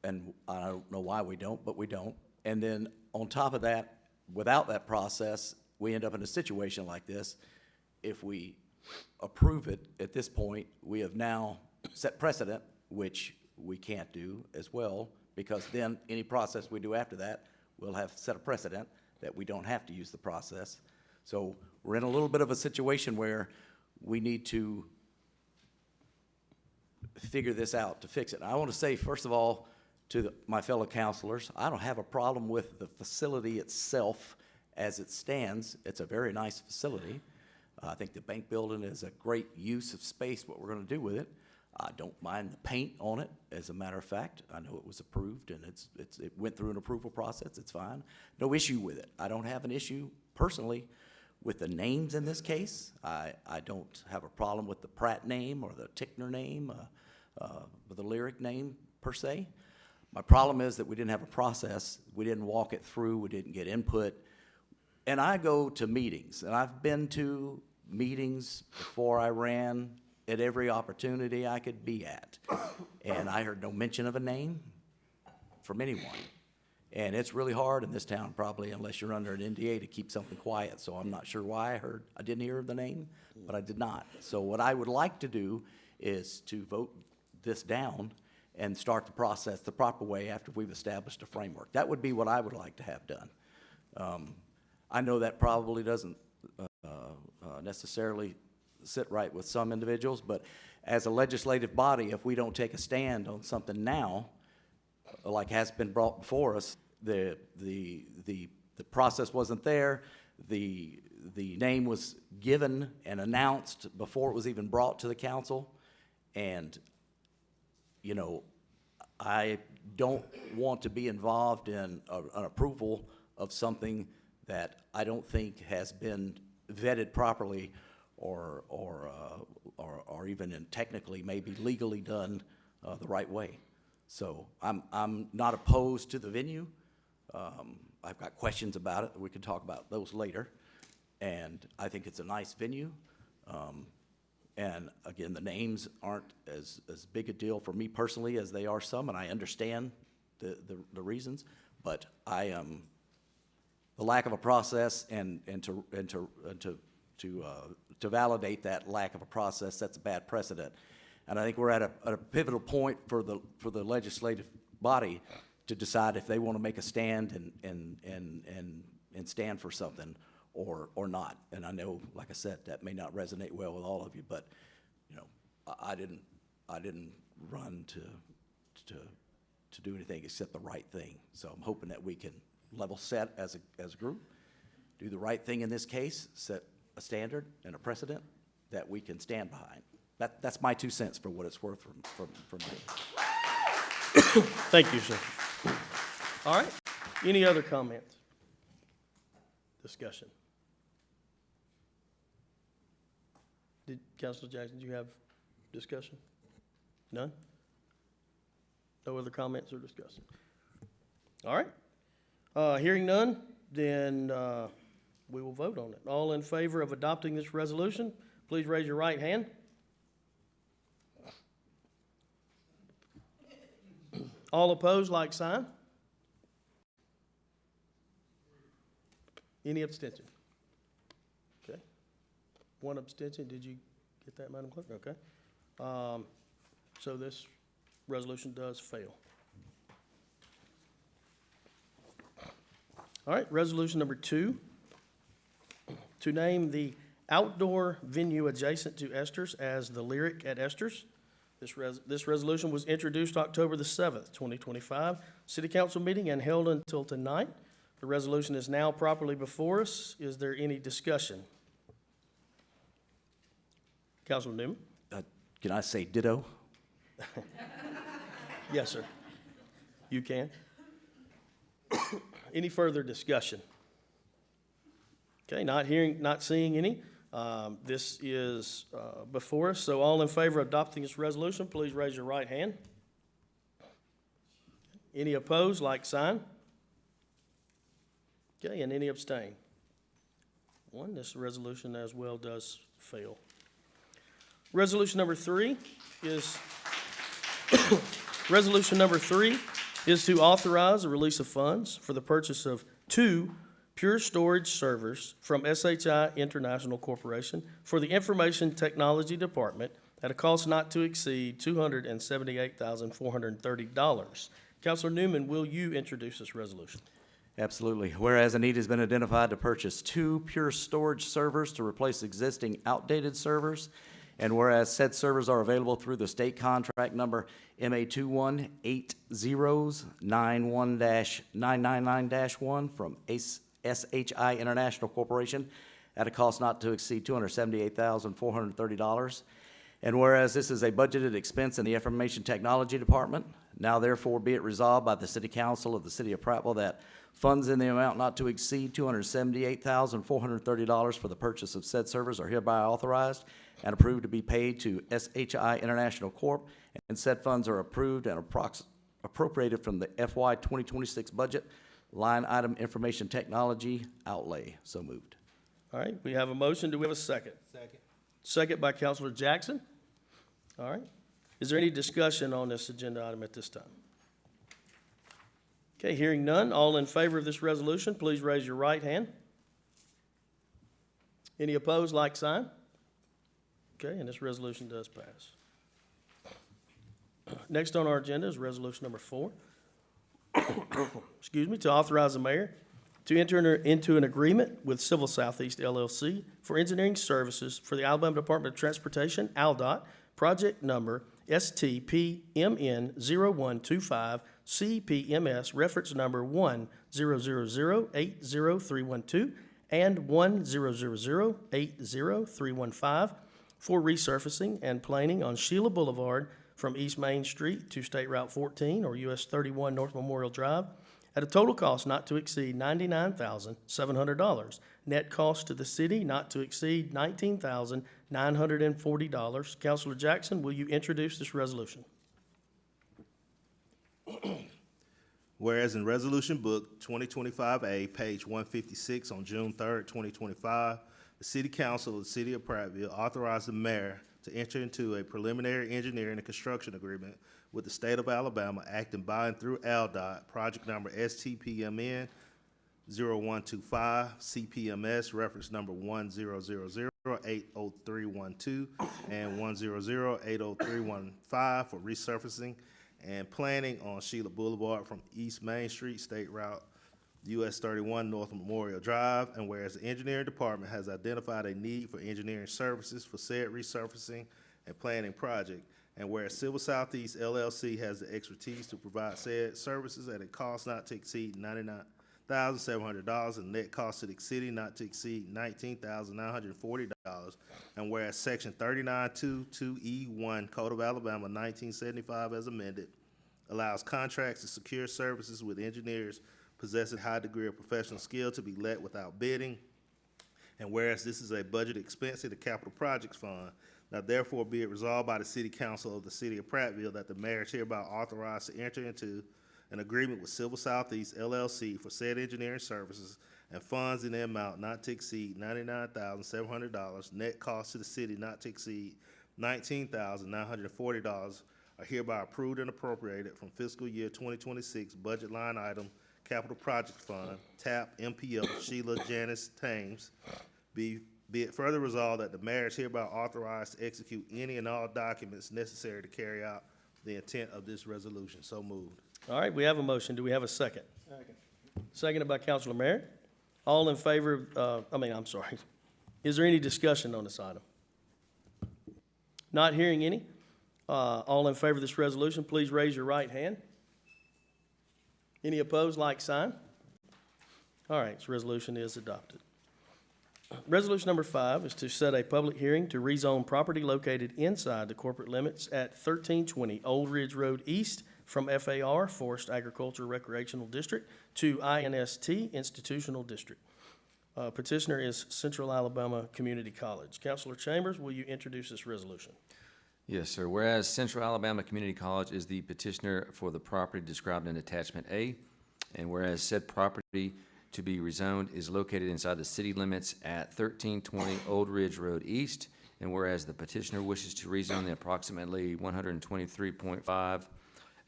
And I don't know why we don't, but we don't. And then on top of that, without that process, we end up in a situation like this. If we approve it at this point, we have now set precedent, which we can't do as well, because then any process we do after that will have set a precedent that we don't have to use the process. So we're in a little bit of a situation where we need to figure this out to fix it. And I want to say, first of all, to my fellow counselors, I don't have a problem with the facility itself as it stands. It's a very nice facility. I think the bank building is a great use of space, what we're going to do with it. I don't mind the paint on it, as a matter of fact. I know it was approved and it went through an approval process. It's fine. No issue with it. I don't have an issue personally with the names in this case. I don't have a problem with the Pratt name or the Tickner name, or the Lyric name per se. My problem is that we didn't have a process. We didn't walk it through. We didn't get input. And I go to meetings, and I've been to meetings before I ran at every opportunity I could be at. And I heard no mention of a name from anyone. And it's really hard in this town, probably, unless you're under an NDA, to keep something quiet. So I'm not sure why I didn't hear the name, but I did not. So what I would like to do is to vote this down and start the process the proper way after we've established a framework. That would be what I would like to have done. I know that probably doesn't necessarily sit right with some individuals, but as a legislative body, if we don't take a stand on something now, like has been brought before us, the process wasn't there, the name was given and announced before it was even brought to the council, and, you know, I don't want to be involved in an approval of something that I don't think has been vetted properly or even technically maybe legally done the right way. So I'm not opposed to the venue. I've got questions about it. We can talk about those later. And I think it's a nice venue. And again, the names aren't as big a deal for me personally as they are some, and I understand the reasons. But the lack of a process and to validate that lack of a process sets a bad precedent. And I think we're at a pivotal point for the legislative body to decide if they want to make a stand and stand for something or not. And I know, like I said, that may not resonate well with all of you, but you know, I didn't run to do anything except the right thing. So I'm hoping that we can level set as a group, do the right thing in this case, set a standard and a precedent that we can stand behind. That's my 2 cents for what it's worth from me. Thank you, sir. All right. Any other comments? Discussion? Councilor Jackson, do you have discussion? None? No other comments or discussion? All right. Hearing none, then we will vote on it. All in favor of adopting this resolution, please raise your right hand. All opposed, like sign. Any abstention? Okay. One abstention. Did you get that, Madam Clerk? Okay. So this resolution does fail. All right, resolution number 2, to name the outdoor venue adjacent to Esther's as the Lyric at Esther's. This resolution was introduced October the 7th, 2025, City Council meeting and held until tonight. The resolution is now properly before us. Is there any discussion? Councilman Newman? Can I say ditto? Yes, sir. You can. Any further discussion? Okay, not seeing any. This is before us, so all in favor of adopting this resolution, please raise your right hand. Any opposed, like sign. Okay, and any abstain? One, this resolution as well does fail. Resolution number 3 is resolution number 3 is to authorize the release of funds for the purchase of 2 pure storage servers from SHI International Corporation for the Information Technology Department at a cost not to exceed $278,430. Councilor Newman, will you introduce this resolution? Absolutely. Whereas a need has been identified to purchase 2 pure storage servers to replace existing outdated servers, and whereas said servers are available through the state contract number MA218091-999-1 from SHI International Corporation at a cost not to exceed $278,430. And whereas this is a budgeted expense in the Information Technology Department, now therefore be it resolved by the City Council of the City of Prattville that funds in the amount not to exceed $278,430 for the purchase of said servers are hereby authorized and approved to be paid to SHI International Corp., and said funds are approved and appropriated from the FY 2026 budget, line item Information Technology outlay. So moved. All right, we have a motion. Do we have a second? Second. Second by Councilor Jackson. All right. Is there any discussion on this agenda item at this time? Okay, hearing none, all in favor of this resolution, please raise your right hand. Any opposed, like sign? Okay, and this resolution does pass. Next on our agenda is resolution number 4. Excuse me, to authorize the mayor to enter into an agreement with Civil Southeast LLC for engineering services for the Alabama Department of Transportation, ALDOT, project number STPMN0125 CPMS, reference number 100080312 and 100080315 for resurfacing and planing on Sheila Boulevard from East Main Street to State Route 14 or US 31 North Memorial Drive at a total cost not to exceed $99,700. Net cost to the city not to exceed $19,940. Councilor Jackson, will you introduce this resolution? Whereas in Resolution Book 2025A, page 156, on June 3rd, 2025, the City Council of the City of Prattville authorized the mayor to enter into a preliminary engineering and construction agreement with the state of Alabama, acting by and through ALDOT, project number STPMN 0125 CPMS, reference number 100080312 and 100080315 for resurfacing and planning on Sheila Boulevard from East Main Street, State Route US 31 North Memorial Drive, and whereas the engineering department has identified a need for engineering services for said resurfacing and planning project, and whereas Civil Southeast LLC has the expertise to provide said services at a cost not to exceed $99,700 and net cost to the city not to exceed $19,940, and whereas Section 3922E1 Code of Alabama 1975 as amended allows contracts to secure services with engineers possessing high degree of professional skill to be let without bidding. And whereas this is a budget expense in the Capital Projects Fund, now therefore be it resolved by the City Council of the City of Prattville that the mayor is hereby authorized to enter into an agreement with Civil Southeast LLC for said engineering services and funds in the amount not to exceed $99,700, net cost to the city not to exceed $19,940 are hereby approved and appropriated from fiscal year 2026 budget line item Capital Projects Fund, TAP MPO Sheila Janice Thames. Be it further resolved that the mayor is hereby authorized to execute any and all documents necessary to carry out the intent of this resolution. So moved. All right, we have a motion. Do we have a second? Seconded by Councilor Merritt. All in favor, is there any discussion on this item? Not hearing any. All in favor of this resolution, please raise your right hand. Any opposed, like sign? All right, this resolution is adopted. Resolution number 5 is to set a public hearing to rezone property located inside the corporate limits at 1320 Old Ridge Road East from FAR, Forest Agriculture Recreational District, to INST, Institutional District. Petitioner is Central Alabama Community College. Councilor Chambers, will you introduce this resolution? Yes, sir. Whereas Central Alabama Community College is the petitioner for the property described in Attachment A, and whereas said property to be rezoned is located inside the city limits at 1320 Old Ridge Road East, and whereas the petitioner wishes to rezone the approximately 123.5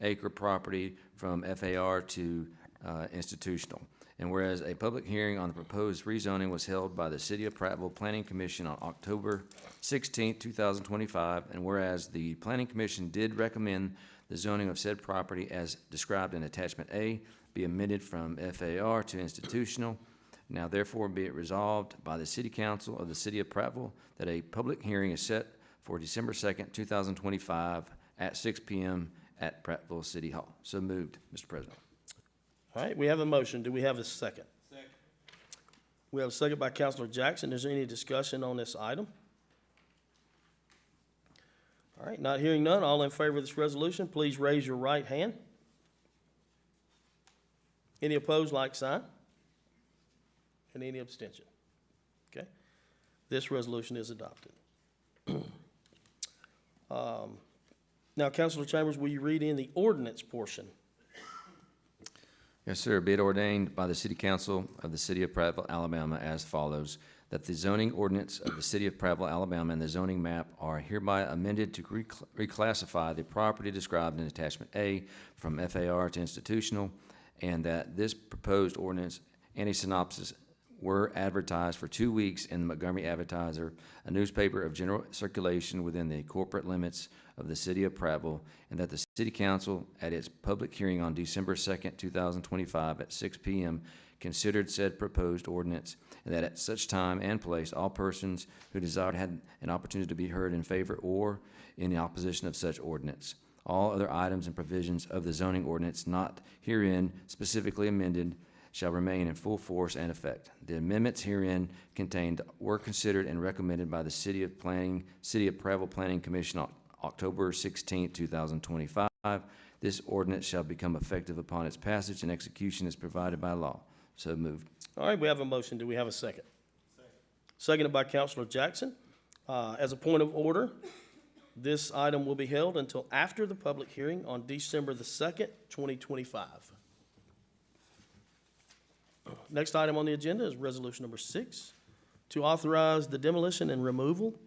acre property from FAR to institutional. And whereas a public hearing on the proposed rezoning was held by the City of Prattville Planning Commission on October 16, 2025, and whereas the Planning Commission did recommend the zoning of said property as described in Attachment A be amended from FAR to institutional, now therefore be it resolved by the City Council of the City of Prattville that a public hearing is set for December 2nd, 2025 at 6 p.m. at Prattville City Hall. So moved, Mr. President. All right, we have a motion. Do we have a second? Second. We have a second by Councilor Jackson. Is there any discussion on this item? All right, not hearing none. All in favor of this resolution, please raise your right hand. Any opposed, like sign? And any abstention? Okay. This resolution is adopted. Now, Councilor Chambers, will you read in the ordinance portion? Yes, sir. Be it ordained by the City Council of the City of Prattville, Alabama, as follows, that the zoning ordinance of the City of Prattville, Alabama, and the zoning map are hereby amended to reclassify the property described in Attachment A from FAR to institutional, and that this proposed ordinance and a synopsis were advertised for 2 weeks in the Montgomery Advertiser, a newspaper of general circulation within the corporate limits of the City of Prattville, and that the City Council, at its public hearing on December 2nd, 2025, at 6 p.m., considered said proposed ordinance, and that at such time and place, all persons who desired had an opportunity to be heard in favor or in the opposition of such ordinance. All other items and provisions of the zoning ordinance not herein specifically amended shall remain in full force and effect. The amendments herein contained were considered and recommended by the City of Prattville Planning Commission on October 16, 2025. This ordinance shall become effective upon its passage and execution as provided by law. So moved. All right, we have a motion. Do we have a second? Seconded by Councilor Jackson. As a point of order, this item will be held until after the public hearing on December the 2nd, 2025. Next item on the agenda is resolution number 6, to authorize the demolition and removal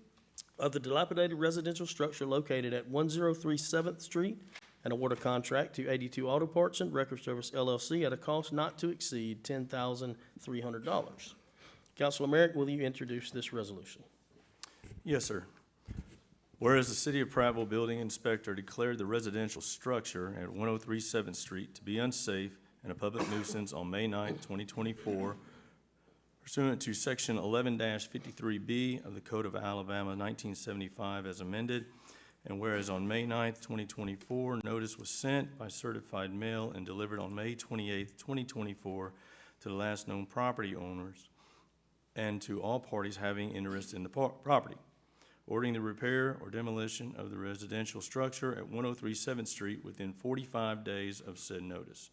of the dilapidated residential structure located at 103 7th Street and award a contract to 82 Auto Parts and Record Service LLC at a cost not to exceed $10,300. Councilor Merrick, will you introduce this resolution? Yes, sir. Whereas the City of Prattville Building Inspector declared the residential structure at 103 7th Street to be unsafe and a public nuisance on May 9, 2024, pursuant to Section 11-53B of the Code of Alabama 1975 as amended, and whereas on May 9, 2024, notice was sent by certified mail and delivered on May 28, 2024 to the last known property owners and to all parties having interest in the property, ordering the repair or demolition of the residential structure at 103 7th Street within 45 days of said notice.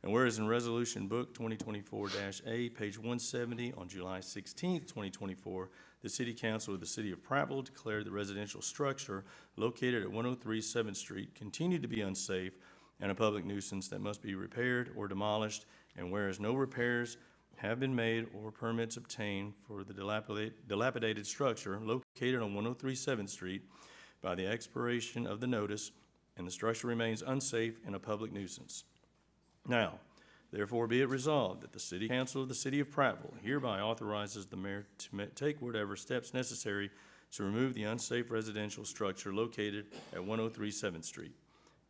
And whereas in Resolution Book 2024-A, page 170, on July 16, 2024, the City Council of the City of Prattville declared the residential structure located at 103 7th Street continued to be unsafe and a public nuisance that must be repaired or demolished, and whereas no repairs have been made or permits obtained for the dilapidated structure located on 103 7th Street by the expiration of the notice, and the structure remains unsafe and a public nuisance. Now, therefore be it resolved that the City Council of the City of Prattville hereby authorizes the mayor to take whatever steps necessary to remove the unsafe residential structure located at 103 7th Street.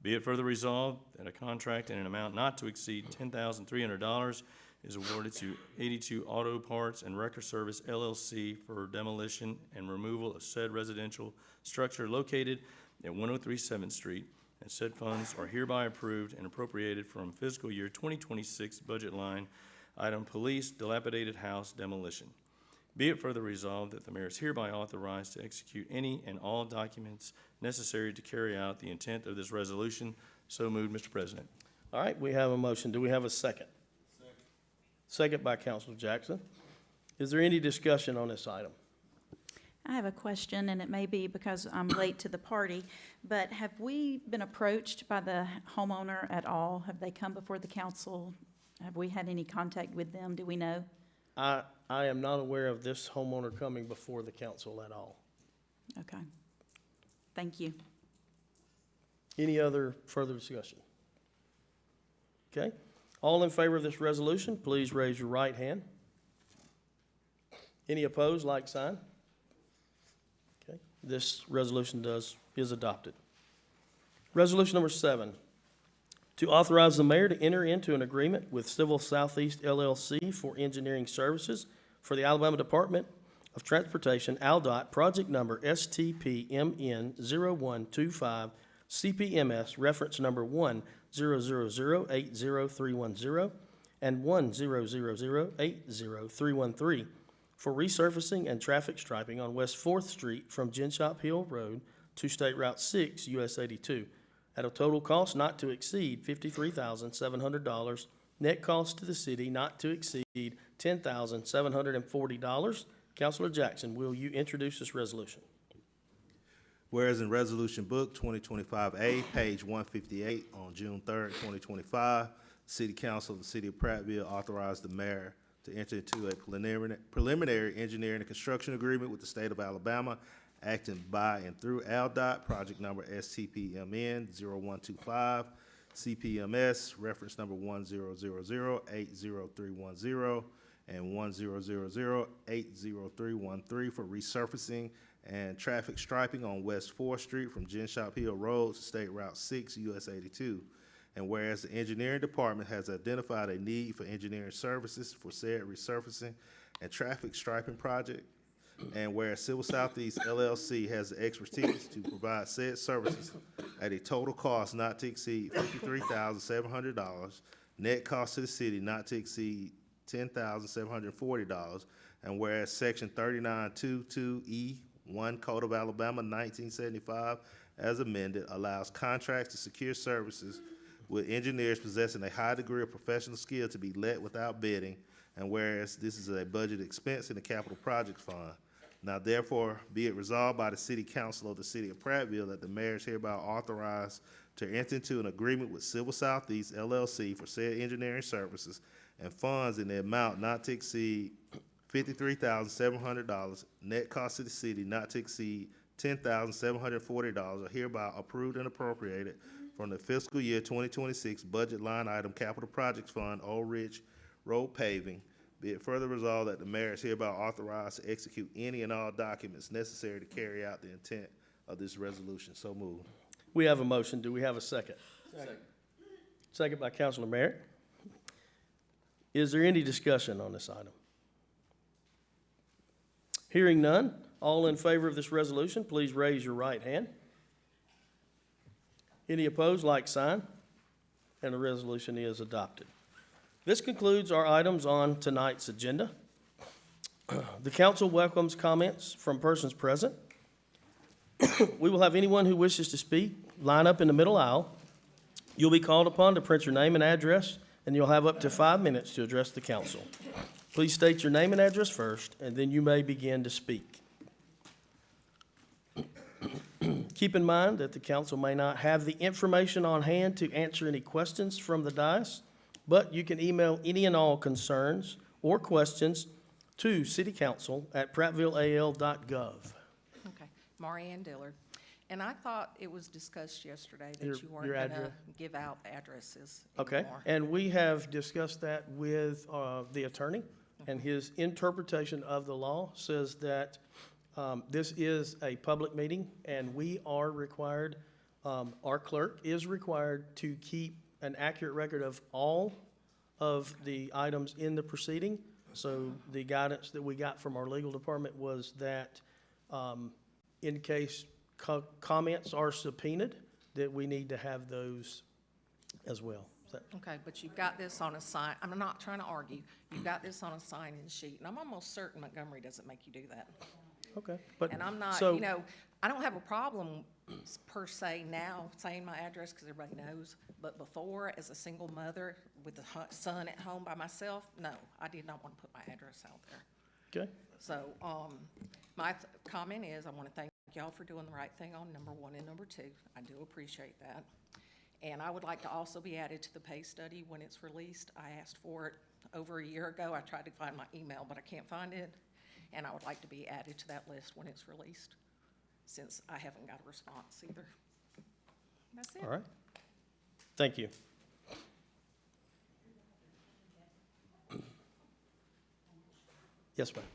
Be it further resolved that a contract in an amount not to exceed $10,300 is awarded to 82 Auto Parts and Record Service LLC for demolition and removal of said residential structure located at 103 7th Street, and said funds are hereby approved and appropriated from fiscal year 2026 budget line item Police Dilapidated House Demolition. Be it further resolved that the mayor is hereby authorized to execute any and all documents necessary to carry out the intent of this resolution. So moved, Mr. President. All right, we have a motion. Do we have a second? Second by Councilor Jackson. Is there any discussion on this item? I have a question, and it may be because I'm late to the party, but have we been approached by the homeowner at all? Have they come before the council? Have we had any contact with them? Do we know? I am not aware of this homeowner coming before the council at all. Okay. Thank you. Any other further discussion? Okay. All in favor of this resolution, please raise your right hand. Any opposed, like sign? Okay. This resolution is adopted. Resolution number 7, to authorize the mayor to enter into an agreement with Civil Southeast LLC for engineering services for the Alabama Department of Transportation, ALDOT, project number STPMN0125, CPMS, reference number 100080310 and 100080313, for resurfacing and traffic striping on West 4th Street from Gin-Shop Hill Road to State Route 6, US 82, at a total cost not to exceed $53,700, net cost to the city not to exceed $10,740. Councilor Jackson, will you introduce this resolution? Whereas in Resolution Book 2025A, page 158, on June 3rd, 2025, the City Council of the City of Prattville authorized the mayor to enter into a preliminary engineering and construction agreement with the state of Alabama, acting by and through ALDOT, project number STPMN 0125, CPMS, reference number 1000-80310 and 1000-80313 for resurfacing and traffic striping on West 4th Street from Gin-Shop Hill Road to State Route 6, US 82. And whereas the engineering department has identified a need for engineering services for said resurfacing and traffic striping project, and whereas Civil Southeast LLC has the expertise to provide said services at a total cost not to exceed $53,700, net cost to the city not to exceed $10,740, and whereas Section 3922E1 Code of Alabama 1975 as amended allows contracts to secure services with engineers possessing a high degree of professional skill to be let without bidding, and whereas this is a budget expense in the capital projects fund. Now therefore, be it resolved by the City Council of the City of Prattville that the mayor is hereby authorized to enter into an agreement with Civil Southeast LLC for said engineering services and funds in the amount not to exceed $53,700, net cost to the city not to exceed $10,740 are hereby approved and appropriated from the fiscal year 2026 budget line item Capital Projects Fund, Old Ridge Road Paving. Be it further resolved that the mayor is hereby authorized to execute any and all documents necessary to carry out the intent of this resolution. So moved. We have a motion. Do we have a second? Second by Councilor Merritt. Is there any discussion on this item? Hearing none, all in favor of this resolution, please raise your right hand. Any opposed, like sign, and the resolution is adopted. This concludes our items on tonight's agenda. The council welcomes comments from persons present. We will have anyone who wishes to speak line up in the middle aisle. You'll be called upon to print your name and address, and you'll have up to 5 minutes to address the council. Please state your name and address first, and then you may begin to speak. Keep in mind that the council may not have the information on hand to answer any questions from the dais, but you can email any and all concerns or questions to citycouncil@prattvilleal.gov. Okay, Marianne Dillard. And I thought it was discussed yesterday Your- that you weren't your gonna address? give out addresses Okay, anymore. and we have discussed that with the attorney, and his interpretation of the law says that this is a public meeting, and we are required, our clerk is required to keep an accurate record of all of the items in the proceeding. So the guidance that we got from our legal department was that in case comments are subpoenaed, that we need to have those as well. Is that- Okay, but you've got this on a sign, I'm not trying to argue, you've got this on a sign-in sheet, and I'm almost certain Montgomery doesn't make you do that. Okay, but. And I'm not, so- you know, I don't have a problem per se now saying my address because everybody knows, but before, as a single mother with a son at home by myself, no, I did not want to put my address out there. Okay, So, my comment is, I want to thank y'all for doing the right thing on number 1 and number 2. I do appreciate that. And I would like to also be added to the pay study when it's released. I asked for it over a year ago. I tried to find my email, but I can't find it. And I would like to be added to that list when it's released, since I haven't got a response either. That's it. all right. Thank you. Yes, ma'am.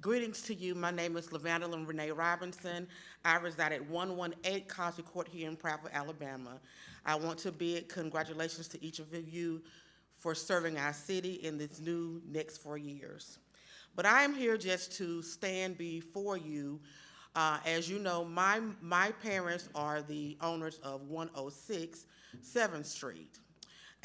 Greetings to you. My name is Lavandalyn Renee Robinson. I reside at 118 Cosby Court here in Prattville, Alabama. I want to bid congratulations to each of you for serving our city in this new next 4 years. But I am here just to stand before you. As you know, my parents are the owners of 106 7th Street.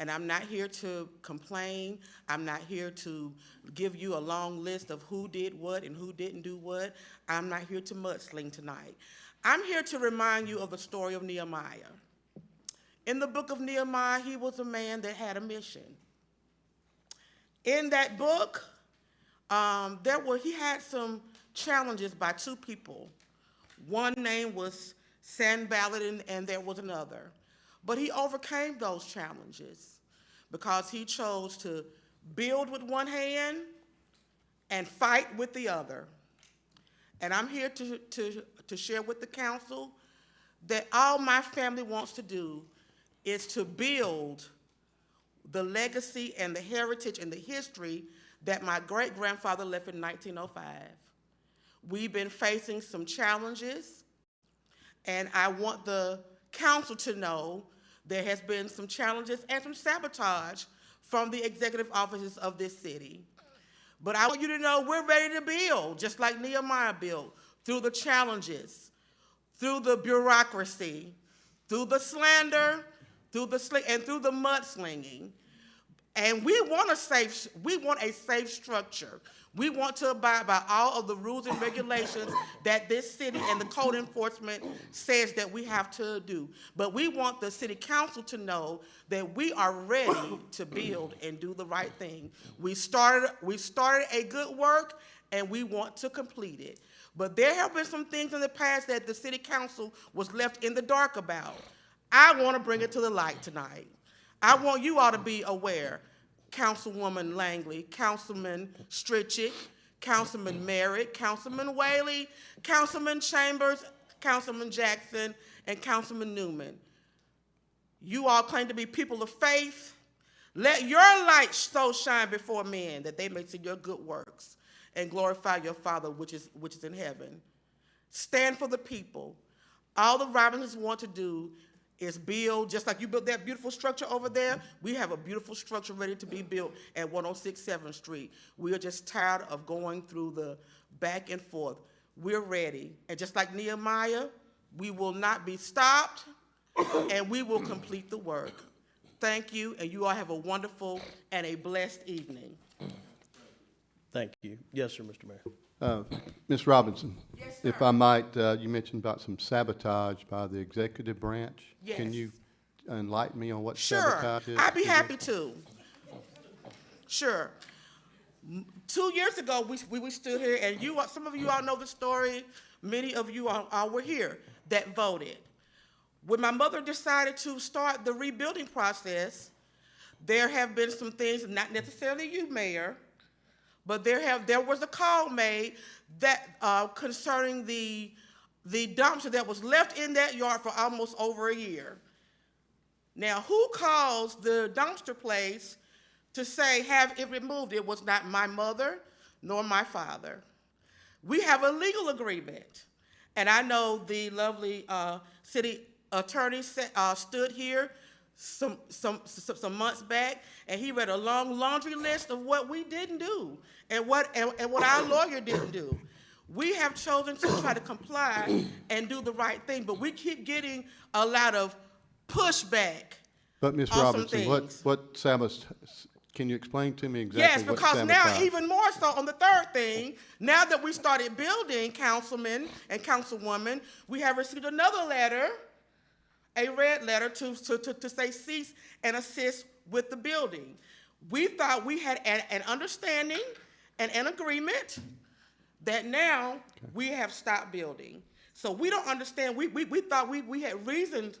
And I'm not here to complain. I'm not here to give you a long list of who did what and who didn't do what. I'm not here to mudsling tonight. I'm here to remind you of the story of Nehemiah. In the book of Nehemiah, he was a man that had a mission. In that book, he had some challenges by two people. One name was Sanballat, and there was another. But he overcame those challenges because he chose to build with one hand and fight with the other. And I'm here to share with the council that all my family wants to do is to build the legacy and the heritage and the history that my great-grandfather left in 1905. We've been facing some challenges, and I want the council to know there has been some challenges and some sabotage from the executive offices of this city. But I want you to know we're ready to build, just like Nehemiah built, through the challenges, through the bureaucracy, through the slander, through the mudslinging. And we want a safe structure. We want to abide by all of the rules and regulations that this city and the code enforcement says that we have to do. But we want the city council to know that we are ready to build and do the right thing. We started a good work, and we want to complete it. But there have been some things in the past that the city council was left in the dark about. I want to bring it to the light tonight. I want you all to be aware. Councilwoman Langley, Councilman Stritchick, Councilman Merritt, Councilman Whaley, Councilman Chambers, Councilman Jackson, and Councilman Newman. You all claim to be people of faith. Let your light so shine before men that they may see your good works and glorify your Father which is in heaven. Stand for the people. All the Robinsons want to do is build, just like you built that beautiful structure over there. We have a beautiful structure ready to be built at 106 7th Street. We are just tired of going through the back and forth. We're ready. And just like Nehemiah, we will not be stopped, and we will complete the work. Thank you, and you all have a wonderful and a blessed evening. Thank you. Yes, sir, Mr. Mayor. Ms. Robinson? Yes, If sir. I might, you mentioned about some sabotage by the executive branch. Can Yes. you enlighten me on what Sure, sabotage is? I'd be happy to. Sure. 2 years ago, we stood here, and some of you all know the story. Many of you all were here that voted. When my mother decided to start the rebuilding process, there have been some things, not necessarily you, Mayor, but there was a call made that concerning the dumpster that was left in that yard for almost over a year. Now, who calls the dumpster place to say have it removed? It was not my mother nor my father. We have a legal agreement, and I know the lovely city attorney stood here some months back, and he read a long laundry list of what we didn't do and what our lawyer didn't do. We have chosen to try to comply and do the right thing, but we keep getting a lot of pushback. But Ms. on some Robinson, things. what sabotage, can you explain to me exactly Yes, what because now, sabotage? even more so on the third thing, now that we started building, councilmen and councilwoman, we have received another letter, a red letter to say cease and assist with the building. We thought we had an understanding and an agreement that now we have stopped building. So we don't understand, we thought we had reasoned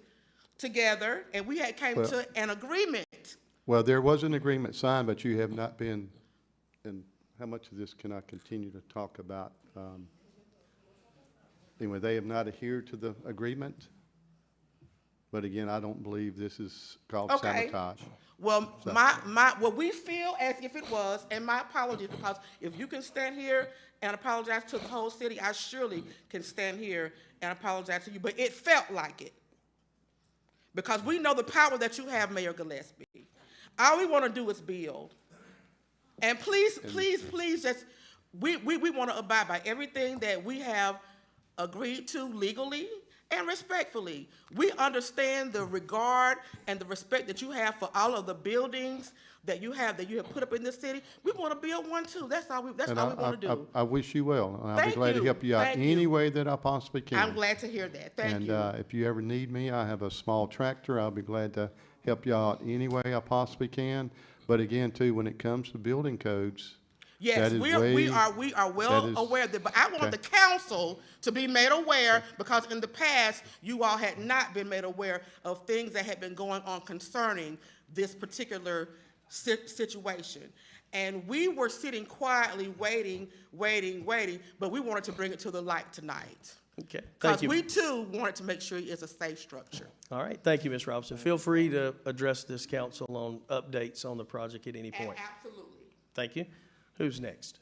together and we had came to an agreement. Well, there was an agreement signed, but you have not been, and how much of this can I continue to talk about? Anyway, they have not adhered to the agreement. But again, I don't believe this is called Okay. sabotage. Well, what we feel as if it was, and my apologies, because if you can stand here and apologize to the whole city, I surely can stand here and apologize to you, but it felt like it. Because we know the power that you have, Mayor Gillespie. All we want to do is build. And please, just, we want to abide by everything that we have agreed to legally And respectfully, we understand the regard and the respect that you have for all of the buildings that you have put up in this city. We want to build one too. That's all we And want to do. I wish you well, and I'll be Thank glad to you. help you out Thank any you. way that I possibly can. I'm glad to hear that. Thank you. And if you ever need me, I have a small tractor. I'll be glad to help you out any way I possibly can. But again, too, when it comes to building codes, Yes, that is we are that well is- aware of that, but I want okay. the council to be made aware, because in the past, you all had not been made aware of things that had been going on concerning this particular situation. And we were sitting quietly, waiting, but we wanted to bring it to the light tonight. Okay, thank Because you. we too wanted to make sure it's a safe structure. All right, thank you, Ms. Robinson. Feel free to address this council on updates on the project at any point. Absolutely. Thank you. Who's next?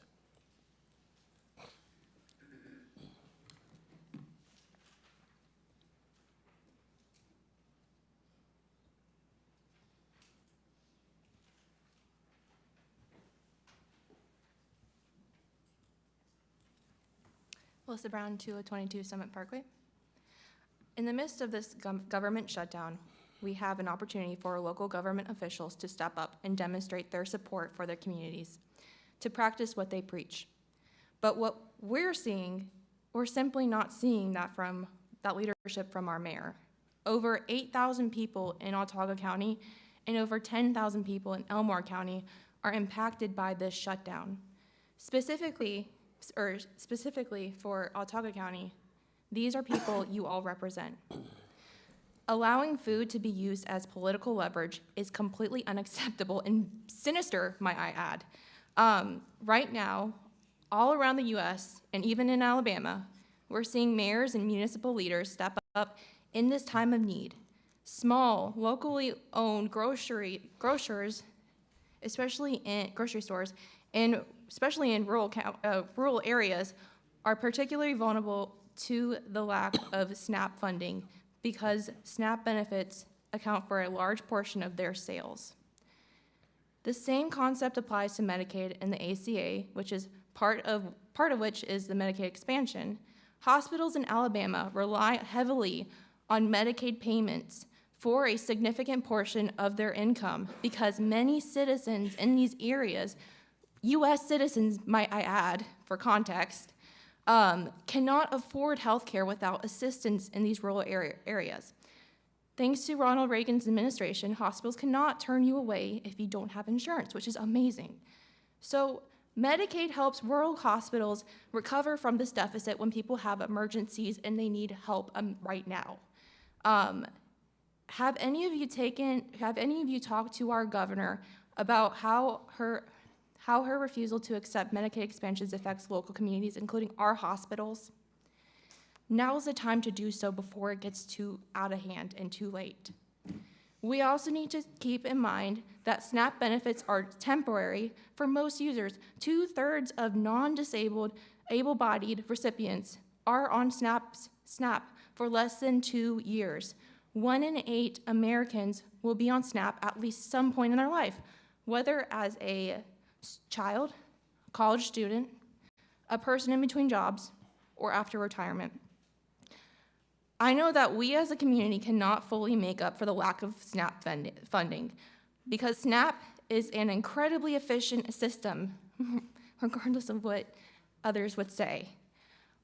Melissa Brown, 2022 Summit Parkway. In the midst of this government shutdown, we have an opportunity for local government officials to step up and demonstrate their support for their communities, to practice what they preach. But what we're seeing, we're simply not seeing that leadership from our mayor. Over 8,000 people in Autauga County and over 10,000 people in Elmore County are impacted by this shutdown. Specifically for Autauga County, these are people you all represent. Allowing food to be used as political leverage is completely unacceptable and sinister, might I add. Right now, all around the US and even in Alabama, we're seeing mayors and municipal leaders step up in this time of need. Small, locally owned grocers, especially in grocery stores, and especially in rural areas, are particularly vulnerable to the lack of SNAP funding because SNAP benefits account for a large portion of their sales. The same concept applies to Medicaid and the ACA, which is part of which is the Medicaid expansion. Hospitals in Alabama rely heavily on Medicaid payments for a significant portion of their income because many citizens in these areas, US citizens might I add for context, cannot afford health care without assistance in these rural areas. Thanks to Ronald Reagan's administration, hospitals cannot turn you away if you don't have insurance, which is amazing. So Medicaid helps rural hospitals recover from this deficit when people have emergencies and they need help right now. Have any of you talked to our governor about how her refusal to accept Medicaid expansions affects local communities, including our hospitals? Now's the time to do so before it gets too out of hand and too late. We also need to keep in mind that SNAP benefits are temporary for most users. 2/3 of non-disabled, able-bodied recipients are on SNAP for less than 2 years. 1 in 8 Americans will be on SNAP at least some point in their life, whether as a child, a college student, a person in between jobs, or after retirement. I know that we as a community cannot fully make up for the lack of SNAP funding because SNAP is an incredibly efficient system, regardless of what others would say.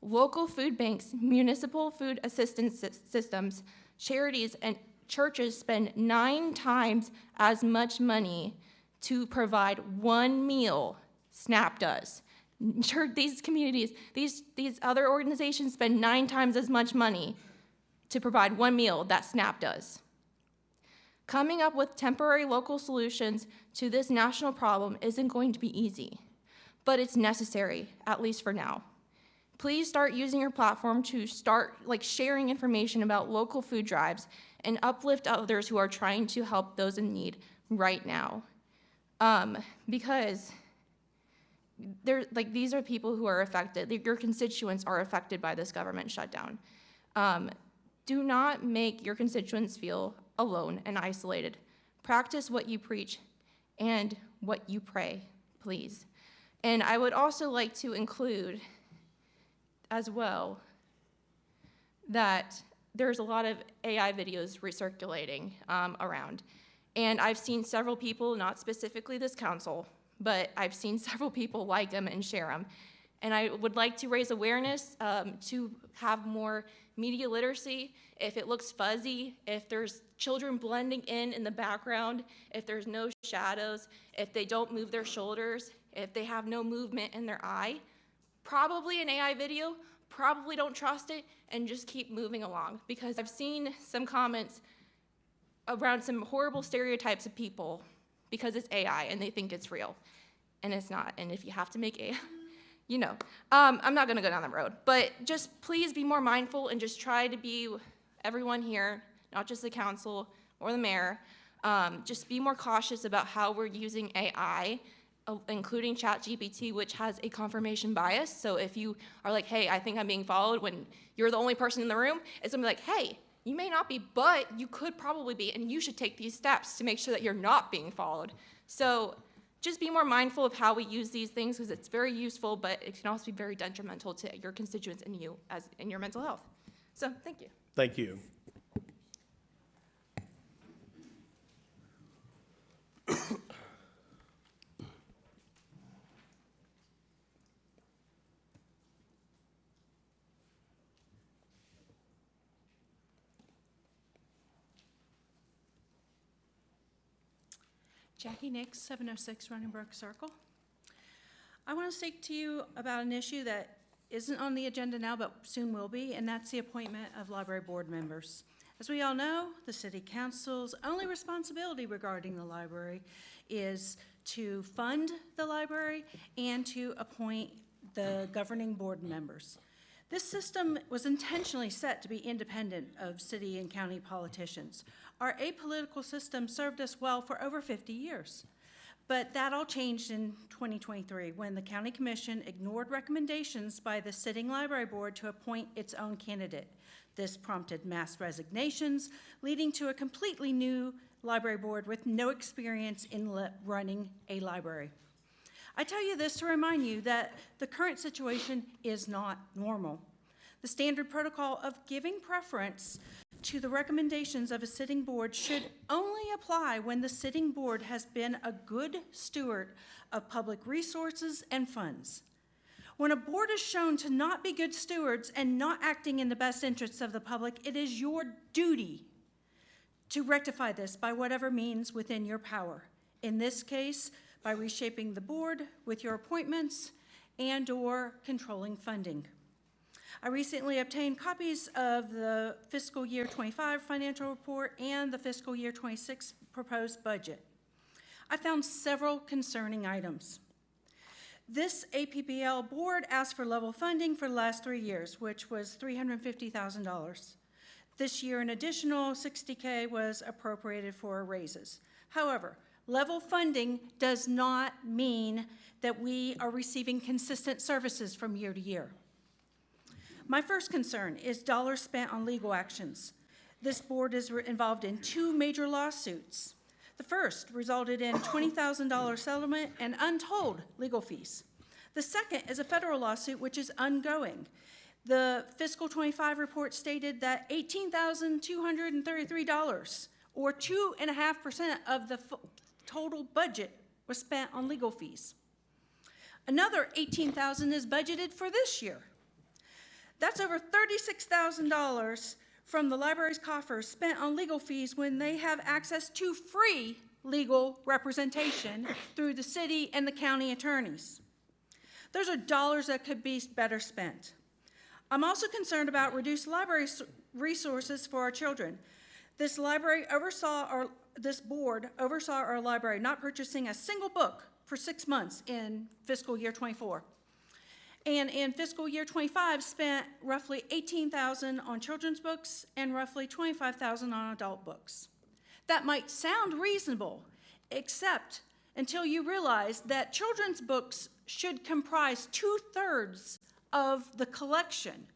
Local food banks, municipal food assistance systems, charities, and churches spend 9 times as much money to provide one meal SNAP does. These communities, these other organizations spend 9 times as much money to provide one meal that SNAP does. Coming up with temporary local solutions to this national problem isn't going to be easy, but it's necessary, at least for now. Please start using your platform to start sharing information about local food drives and uplift others who are trying to help those in need right now. Because these are people who are affected. Your constituents are affected by this government shutdown. Do not make your constituents feel alone and isolated. Practice what you preach and what you pray, please. And I would also like to include as well that there's a lot of AI videos recirculating around. And I've seen several people, not specifically this council, but I've seen several people like them and share them. And I would like to raise awareness to have more media literacy. If it looks fuzzy, if there's children blending in the background, if there's no shadows, if they don't move their shoulders, if they have no movement in their eye, probably an AI video, probably don't trust it, and just keep moving along. Because I've seen some comments around some horrible stereotypes of people because it's AI and they think it's real, and it's not. And if you have to make AI, you know. I'm not gonna go down that road, but just please be more mindful and just try to be, everyone here, not just the council or the mayor, just be more cautious about how we're using AI, including ChatGPT, which has a confirmation bias. So if you are like, hey, I think I'm being followed, when you're the only person in the room, it's gonna be like, hey, you may not be, but you could probably be, and you should take these steps to make sure that you're not being followed. So just be more mindful of how we use these things, because it's very useful, but it can also be very detrimental to your constituents and you as in your mental health. So thank you. Thank you. Jackie Nix, 706 Running Brook Circle. I want to speak to you about an issue that isn't on the agenda now, but soon will be, and that's the appointment of library board members. As we all know, the city council's only responsibility regarding the library is to fund the library and to appoint the governing board members. This system was intentionally set to be independent of city and county politicians. Our apolitical system served us well for over 50 years. But that all changed in 2023 when the county commission ignored recommendations by the sitting library board to appoint its own candidate. This prompted mass resignations, leading to a completely new library board with no experience in running a library. I tell you this to remind you that the current situation is not normal. The standard protocol of giving preference to the recommendations of a sitting board should only apply when the sitting board has been a good steward of public resources and funds. When a board is shown to not be good stewards and not acting in the best interests of the public, it is your duty to rectify this by whatever means within your power. In this case, by reshaping the board with your appointments and/or controlling funding. I recently obtained copies of the fiscal year 25 financial report and the fiscal year 26 proposed budget. I found several concerning items. This APBL board asked for level funding for the last 3 years, which was $350,000. This year, an additional $60K was appropriated for raises. However, level funding does not mean that we are receiving consistent services from year to year. My first concern is dollars spent on legal actions. This board is involved in 2 major lawsuits. The first resulted in $20,000 settlement and untold legal fees. The second is a federal lawsuit which is ongoing. The fiscal 25 report stated that $18,233, or 2.5% of the total budget, was spent on legal fees. Another $18,000 is budgeted for this year. That's over $36,000 from the library's coffers spent on legal fees when they have access to free legal representation through the city and the county attorneys. Those are dollars that could be better spent. I'm also concerned about reduced library resources for our children. This board oversaw our library not purchasing a single book for 6 months in fiscal year 24. And in fiscal year 25, spent roughly $18,000 on children's books and roughly $25,000 on adult books. That might sound reasonable, except until you realize that children's books should comprise 2/3 of the collection.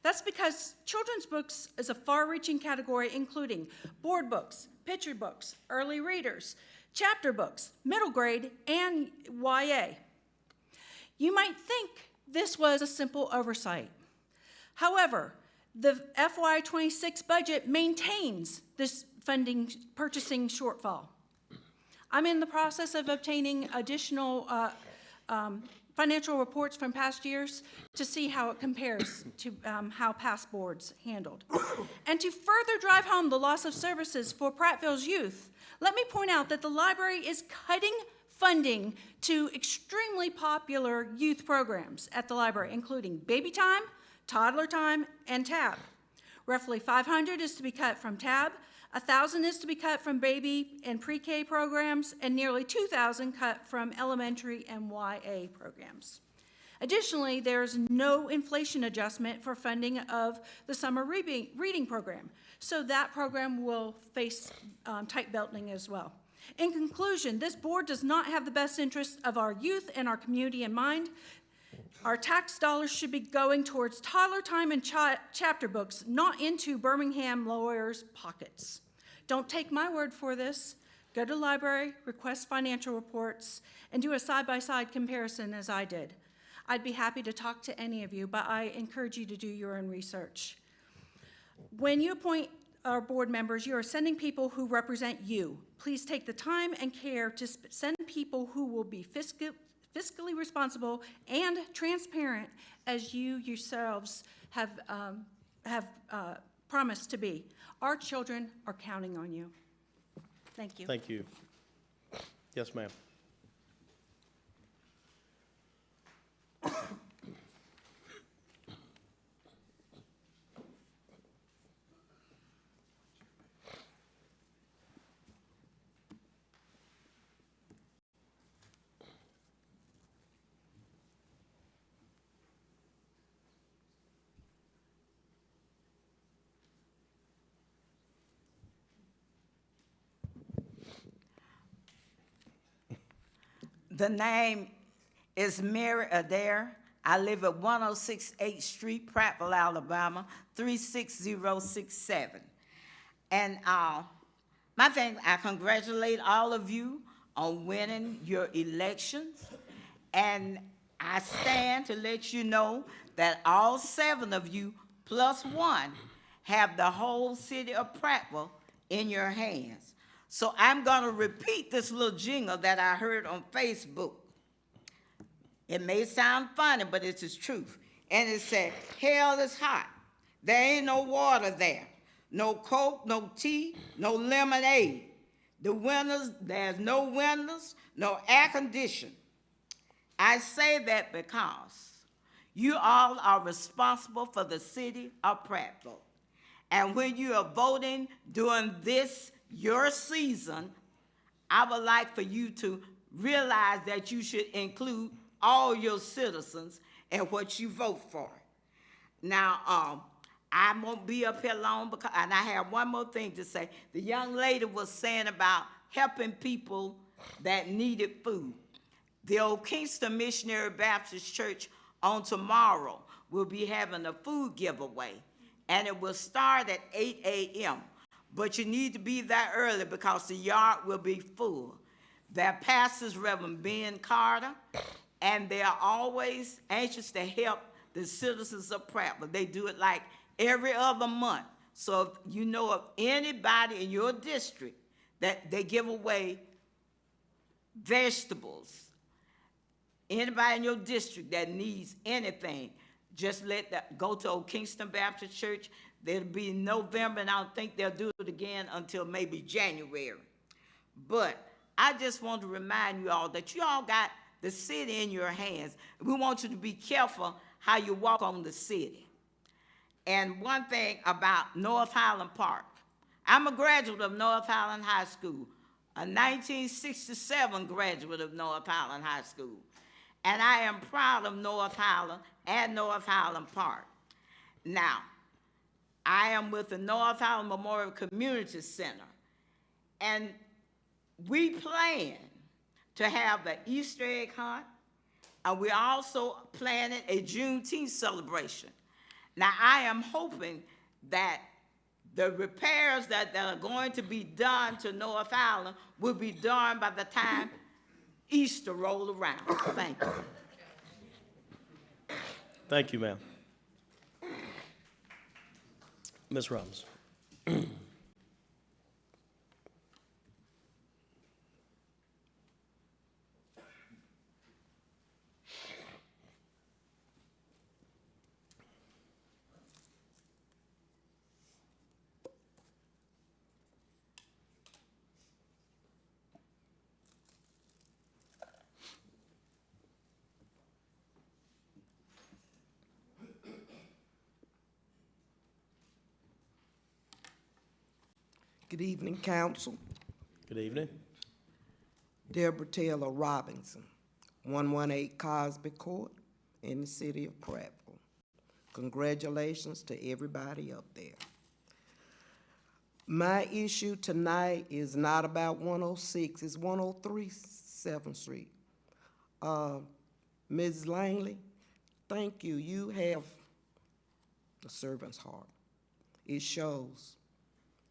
That's because children's books is a far-reaching category, including board books, picture books, early readers, chapter books, middle grade, and YA. You might think this was a simple oversight. However, The FY '26 budget maintains this funding purchasing shortfall. I'm in the process of obtaining additional financial reports from past years to see how it compares to how past boards handled. And to further drive home the loss of services for Prattville's youth, let me point out that the library is cutting funding to extremely popular youth programs at the library, including Baby Time, Toddler Time, and TAB. Roughly $500 is to be cut from TAB, $1,000 is to be cut from baby and pre-K programs, and nearly $2,000 cut from elementary and YA programs. Additionally, there's no inflation adjustment for funding of the summer reading program, so that program will face tight belting as well. In conclusion, this board does not have the best interests of our youth and our community in mind. Our tax dollars should be going towards toddler time and chapter books, not into Birmingham lawyers' pockets. Don't take my word for this. Go to the library, request financial reports, and do a side-by-side comparison as I did. I'd be happy to talk to any of you, but I encourage you to do your own research. When you appoint our board members, you are sending people who represent you. Please take the time and care to send people who will be fiscally responsible and transparent as you yourselves have promised to be. Our children are counting on you. Thank you. Thank you. Yes, ma'am. The name is Mary Adair. I live at 106 8th Street, Prattville, Alabama, 36067. And my thing, I congratulate all of you on winning your elections. And I stand to let you know that all 7 of you plus 1 have the whole city of Prattville in your hands. So I'm going to repeat this little jingle that I heard on Facebook. It may sound funny, but it's the truth. And it said, hell is hot. There ain't no water there. No Coke, no tea, no lemonade. The winters, there's no windows, no air conditioning. I say that because you all are responsible for the city of Prattville. And when you are voting during this, your season, I would like for you to realize that you should include all your citizens in what you vote for. Now, I won't be up here long, because, and I have one more thing to say. The young lady was saying about helping people that needed food. The Old Kingston Missionary Baptist Church on tomorrow will be having a food giveaway, and it will start at 8 a.m. But you need to be there early because the yard will be full. Their pastor's Reverend Ben Carter, and they are always anxious to help the citizens of Prattville. They do it like every other month. So if you know of anybody in your district that they give away vegetables, anybody in your district that needs anything, just go to Old Kingston Baptist Church. It'll be in November, and I don't think they'll do it again until maybe January. But I just want to remind you all that you all got the city in your hands. We want you to be careful how you walk on the city. And one thing about North Highland Park, I'm a graduate of North Highland High School, a 1967 graduate of North Highland High School. And I am proud of North Highland and North Highland Park. Now, I am with the North Highland Memorial Community Center, and we plan to have the Easter egg hunt, and we're also planning a Juneteenth celebration. Now, I am hoping that the repairs that are going to be done to North Highland will be done by the time Easter rolls around. Thank you. Thank you, ma'am. Ms. Robinson. Good evening, council. Good evening. Deborah Taylor Robinson, 118 Cosby Court in the city of Prattville. Congratulations to everybody up there. My issue tonight is not about 106, it's 103 7th Street. Ms. Langley, thank you. You have a servant's heart. It shows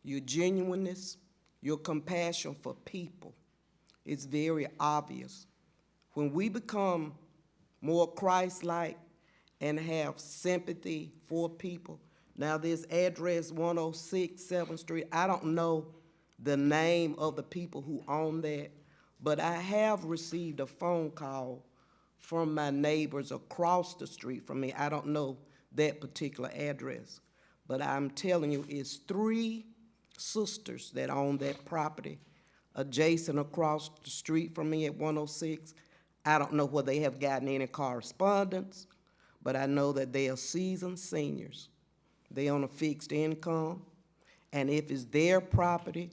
your genuineness, your compassion for people. It's very obvious. When we become more Christ-like and have sympathy for people, now this address 106 7th Street, I don't know the name of the people who own that, but I have received a phone call from my neighbors across the street from me. I don't know that particular address, but I'm telling you, it's 3 sisters that own that property adjacent across the street from me at 106. I don't know whether they have gotten any correspondence, but I know that they are seasoned seniors. They on a fixed income, and if it's their property,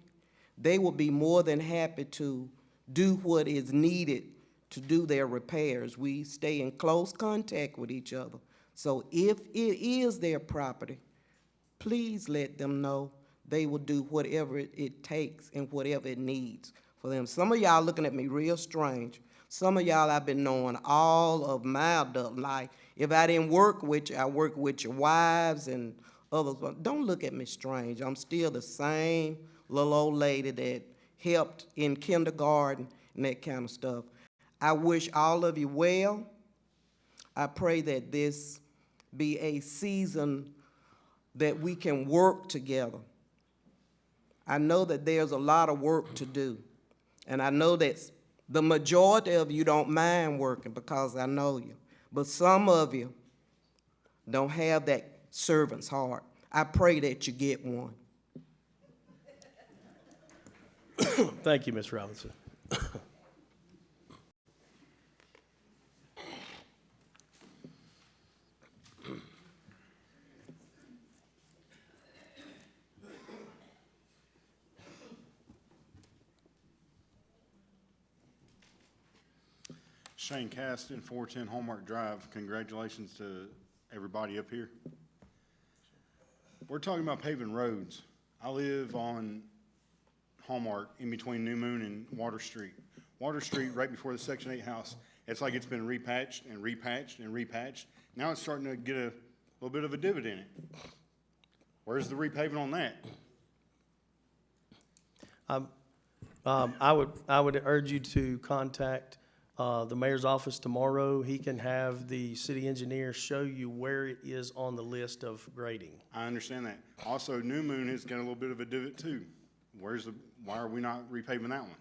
they will be more than happy to do what is needed to do their repairs. We stay in close contact with each other. So if it is their property, please let them know. They will do whatever it takes and whatever it needs for them. Some of y'all looking at me real strange. Some of y'all I've been knowing all of my adult life. If I didn't work with you, I work with your wives and others. Don't look at me strange. I'm still the same little old lady that helped in kindergarten and that kind of stuff. I wish all of you well. I pray that this be a season that we can work together. I know that there's a lot of work to do, and I know that the majority of you don't mind working because I know you, but some of you don't have that servant's heart. I pray that you get one. Thank you, Ms. Robinson. Shane Caston, 410 Hallmark Drive. Congratulations to everybody up here. We're talking about paving roads. I live on Hallmark in between New Moon and Water Street. Water Street, right before the Section 8 house, it's like it's been repatched and repatched and repatched. Now it's starting to get a little bit of a divot in it. Where's the repaving on that? I would urge you to contact the mayor's office tomorrow. He can have the city engineer show you where it is on the list of grading. I understand that. Also, New Moon has got a little bit of a divot too. Why are we not repaving that one?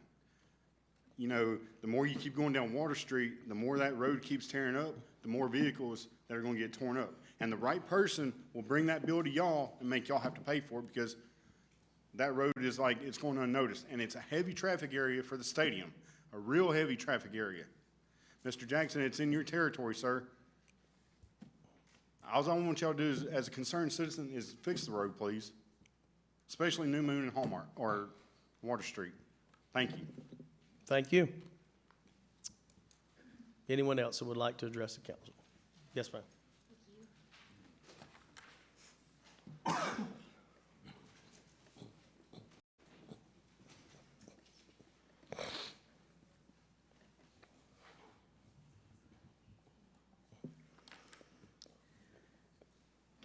You know, the more you keep going down Water Street, the more that road keeps tearing up, the more vehicles that are gonna get torn up. And the right person will bring that bill to y'all and make y'all have to pay for it because that road is like, it's going unnoticed. And it's a heavy traffic area for the stadium, a real heavy traffic area. Mr. Jackson, it's in your territory, sir. All I want y'all to do is, as a concerned citizen, is fix the road, please. Especially New Moon and Hallmark, or Water Street. Thank you. Thank you. Anyone else that would like to address the council? Yes, ma'am.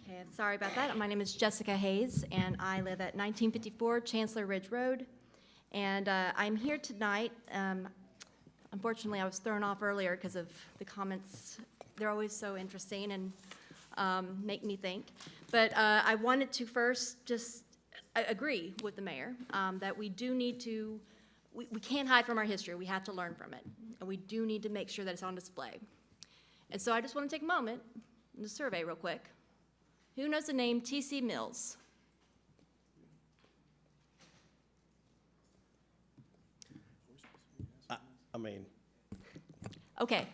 Okay, I'm sorry about that. My name is Jessica Hayes, and I live at 1954 Chancellor Ridge Road. And I'm here tonight. Unfortunately, I was thrown off earlier because of the comments. They're always so interesting, and make me think. But I wanted to first just agree with the mayor that we do need to, we can't hide from our history. We have to learn from it. And we do need to make sure that it's on display. And so I just want to take a moment and just survey real quick. Who knows the name T.C. Mills? I mean, Okay.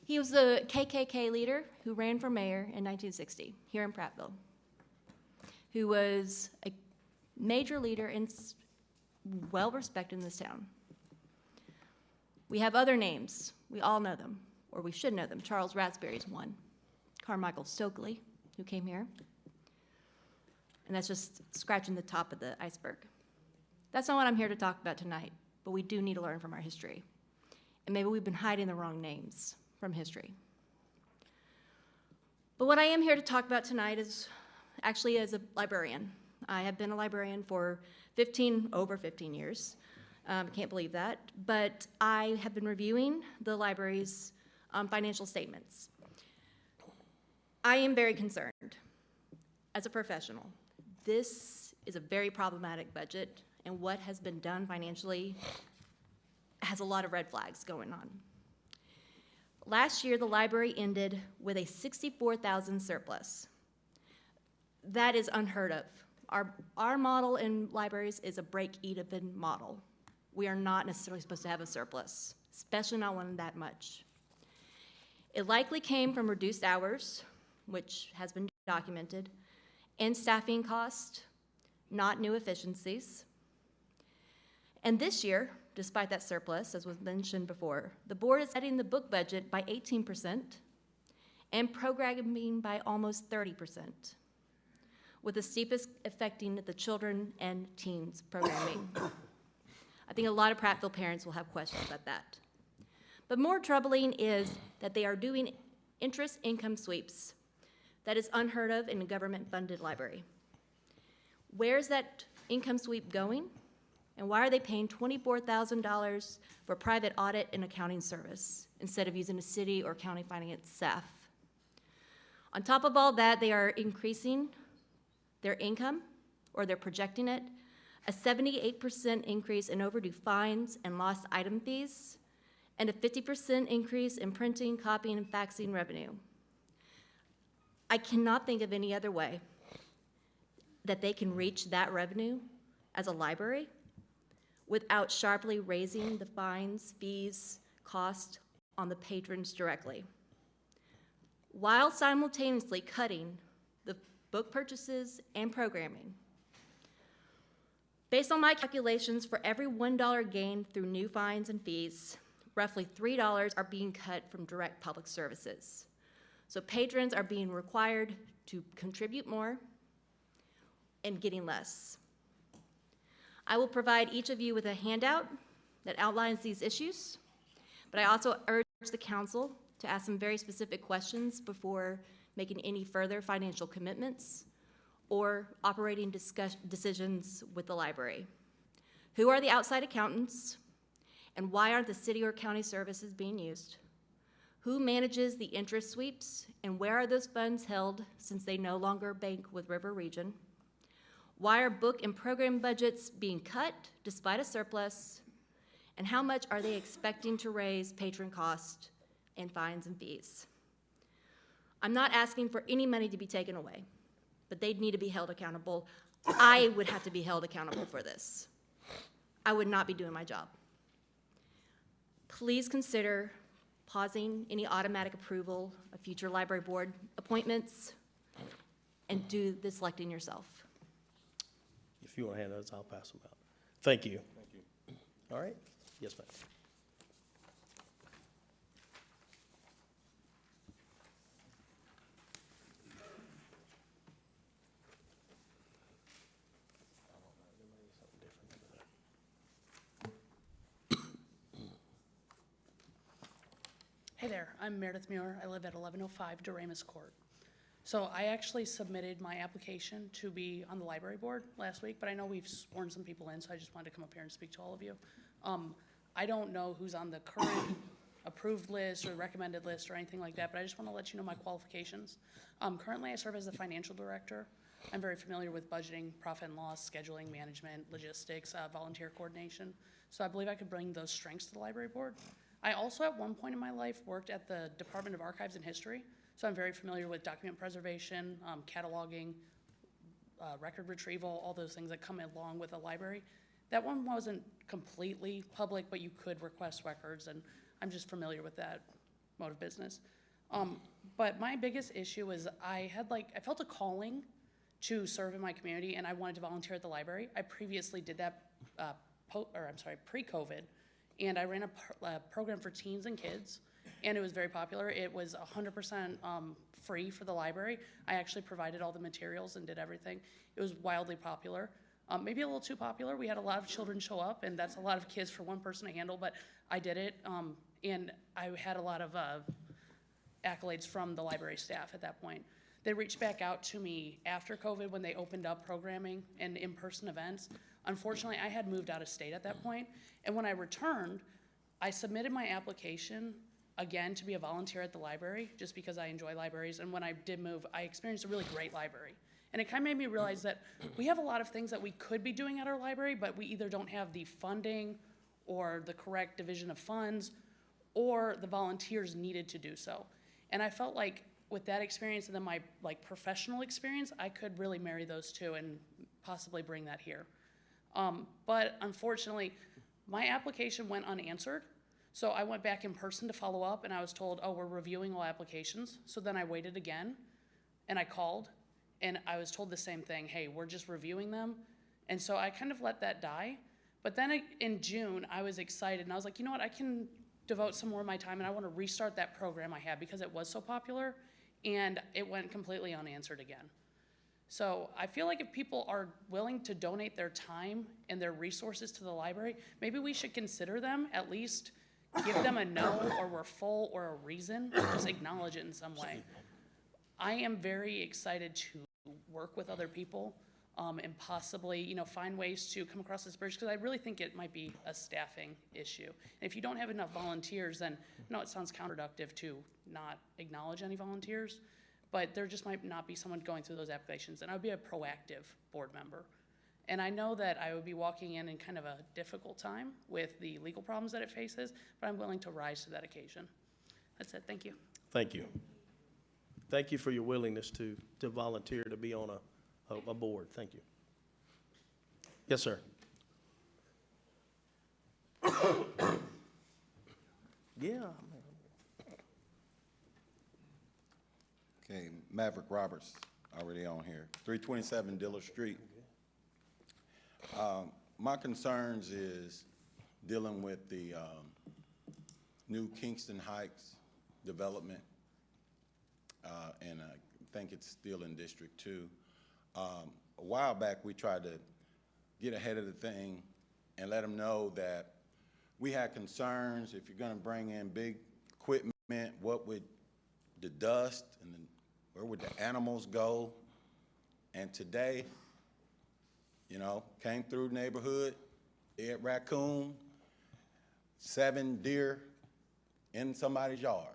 He was the KKK leader who ran for mayor in 1960 here in Prattville, who was a major leader and well-respected in this town. We have other names. We all know them, or we should know them. Charles Raspberry's one. Carmichael Stokely, who came here. And that's just scratching the top of the iceberg. That's not what I'm here to talk about tonight, but we do need to learn from our history. And maybe we've been hiding the wrong names from history. But what I am here to talk about tonight is actually as a librarian. I have been a librarian for over 15 years. Can't believe that. But I have been reviewing the library's financial statements. I am very concerned as a professional. This is a very problematic budget, and what has been done financially has a lot of red flags going on. Last year, the library ended with a $64,000 surplus. That is unheard of. Our model in libraries is a break-even model. We are not necessarily supposed to have a surplus, especially not one that much. It likely came from reduced hours, which has been documented, and staffing cost, not new efficiencies. And this year, despite that surplus, as was mentioned before, the board is setting the book budget by 18% and programming by almost 30%, with the steepest affecting the children and teens programming. I think a lot of Prattville parents will have questions about that. But more troubling is that they are doing interest income sweeps. That is unheard of in a government-funded library. Where's that income sweep going? And why are they paying $24,000 for private audit and accounting service instead of using a city or county finance staff? On top of all that, they are increasing their income, or they're projecting it, a 78% increase in overdue fines and lost item fees, and a 50% increase in printing, copying, and faxing revenue. I cannot think of any other way that they can reach that revenue as a library without sharply raising the fines, fees, cost on the patrons directly, while simultaneously cutting the book purchases and programming. Based on my calculations, for every $1 gained through new fines and fees, roughly $3 are being cut from direct public services. So patrons are being required to contribute more and getting less. I will provide each of you with a handout that outlines these issues, but I also urge the council to ask some very specific questions before making any further financial commitments or operating decisions with the library. Who are the outside accountants, and why aren't the city or county services being used? Who manages the interest sweeps, and where are those funds held since they no longer bank with River Region? Why are book and program budgets being cut despite a surplus? And how much are they expecting to raise patron cost and fines and fees? I'm not asking for any money to be taken away, but they'd need to be held accountable. I would have to be held accountable for this. I would not be doing my job. Please consider pausing any automatic approval of future library board appointments and do the selecting yourself. if you want to hand those, I'll pass them out. Thank you. Thank you. All right. Yes, ma'am. Hey there, I'm Meredith Muir. I live at 1105 Doremus Court. So I actually submitted my application to be on the library board last week, but I know we've sworn some people in, so I just wanted to come up here and speak to all of you. I don't know who's on the current approved list or recommended list or anything like that, but I just want to let you know my qualifications. Currently, I serve as the financial director. I'm very familiar with budgeting, profit and loss, scheduling, management, logistics, volunteer coordination. So I believe I could bring those strengths to the library board. I also, at one point in my life, worked at the Department of Archives and History. So I'm very familiar with document preservation, cataloging, record retrieval, all those things that come along with a library. That one wasn't completely public, but you could request records, and I'm just familiar with that mode of business. But my biggest issue is I felt a calling to serve in my community, and I wanted to volunteer at the library. I previously did that pre-COVID, and I ran a program for teens and kids, and it was very popular. It was 100% free for the library. I actually provided all the materials and did everything. It was wildly popular. Maybe a little too popular. We had a lot of children show up, and that's a lot of kids for one person to handle, but I did it, and I had a lot of accolades from the library staff at that point. They reached back out to me after COVID when they opened up programming and in-person events. Unfortunately, I had moved out of state at that point, and when I returned, I submitted my application again to be a volunteer at the library just because I enjoy libraries, and when I did move, I experienced a really great library. And it kind of made me realize that we have a lot of things that we could be doing at our library, but we either don't have the funding or the correct division of funds or the volunteers needed to do so. And I felt like with that experience and then my professional experience, I could really marry those two and possibly bring that here. But unfortunately, my application went unanswered. So I went back in person to follow up, and I was told, oh, we're reviewing all applications. So then I waited again, and I called, and I was told the same thing, hey, we're just reviewing them. And so I kind of let that die. But then in June, I was excited, and I was like, you know what, I can devote some more of my time, and I want to restart that program I had because it was so popular, and it went completely unanswered again. So I feel like if people are willing to donate their time and their resources to the library, maybe we should consider them, at least give them a no or we're full or a reason, or just acknowledge it in some way. I am very excited to work with other people and possibly, find ways to come across this bridge, because I really think it might be a staffing issue. And if you don't have enough volunteers, then, it sounds counterproductive to not acknowledge any volunteers, but there just might not be someone going through those applications, and I would be a proactive board member. And I know that I would be walking in kind of a difficult time with the legal problems that it faces, but I'm willing to rise to that occasion. That's it. Thank you. Thank you. Thank you for your willingness to volunteer to be on a board. Thank you. Yes, sir. Yeah. Okay, Maverick Roberts, already on here, 327 Diller Street. My concerns is dealing with the new Kingston Heights development, and I think it's still in District 2. A while back, we tried to get ahead of the thing and let them know that we had concerns. If you're gonna bring in big equipment, what would the dust and where would the animals go? And today, came through the neighborhood, dead raccoon, 7 deer in somebody's yard.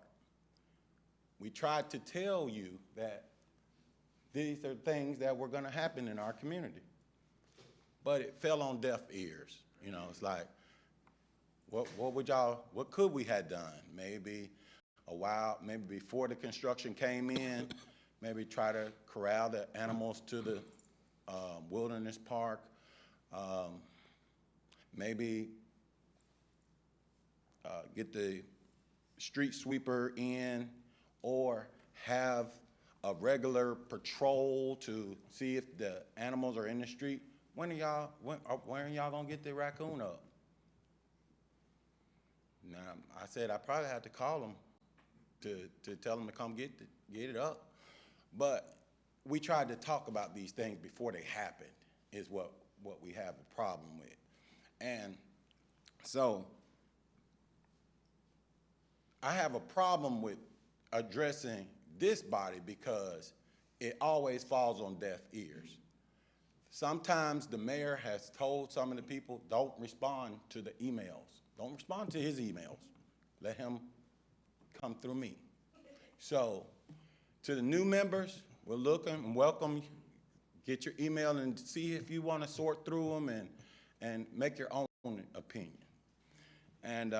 We tried to tell you that these are things that were gonna happen in our community, but it fell on deaf ears. It's like, what could we have done? Maybe maybe before the construction came in, maybe try to corral the animals to the wilderness park, maybe get the street sweeper in, or have a regular patrol to see if the animals are in the street. When are y'all gonna get the raccoon up? Now, I said I probably had to call them to tell them to come get it up. But we tried to talk about these things before they happened, is what we have a problem with. And so I have a problem with addressing this body because it always falls on deaf ears. Sometimes the mayor has told some of the people, don't respond to the emails. Don't respond to his emails. Let him come through me. So, to the new members, we're looking and welcome. Get your email and see if you want to sort through them and make your own opinion. And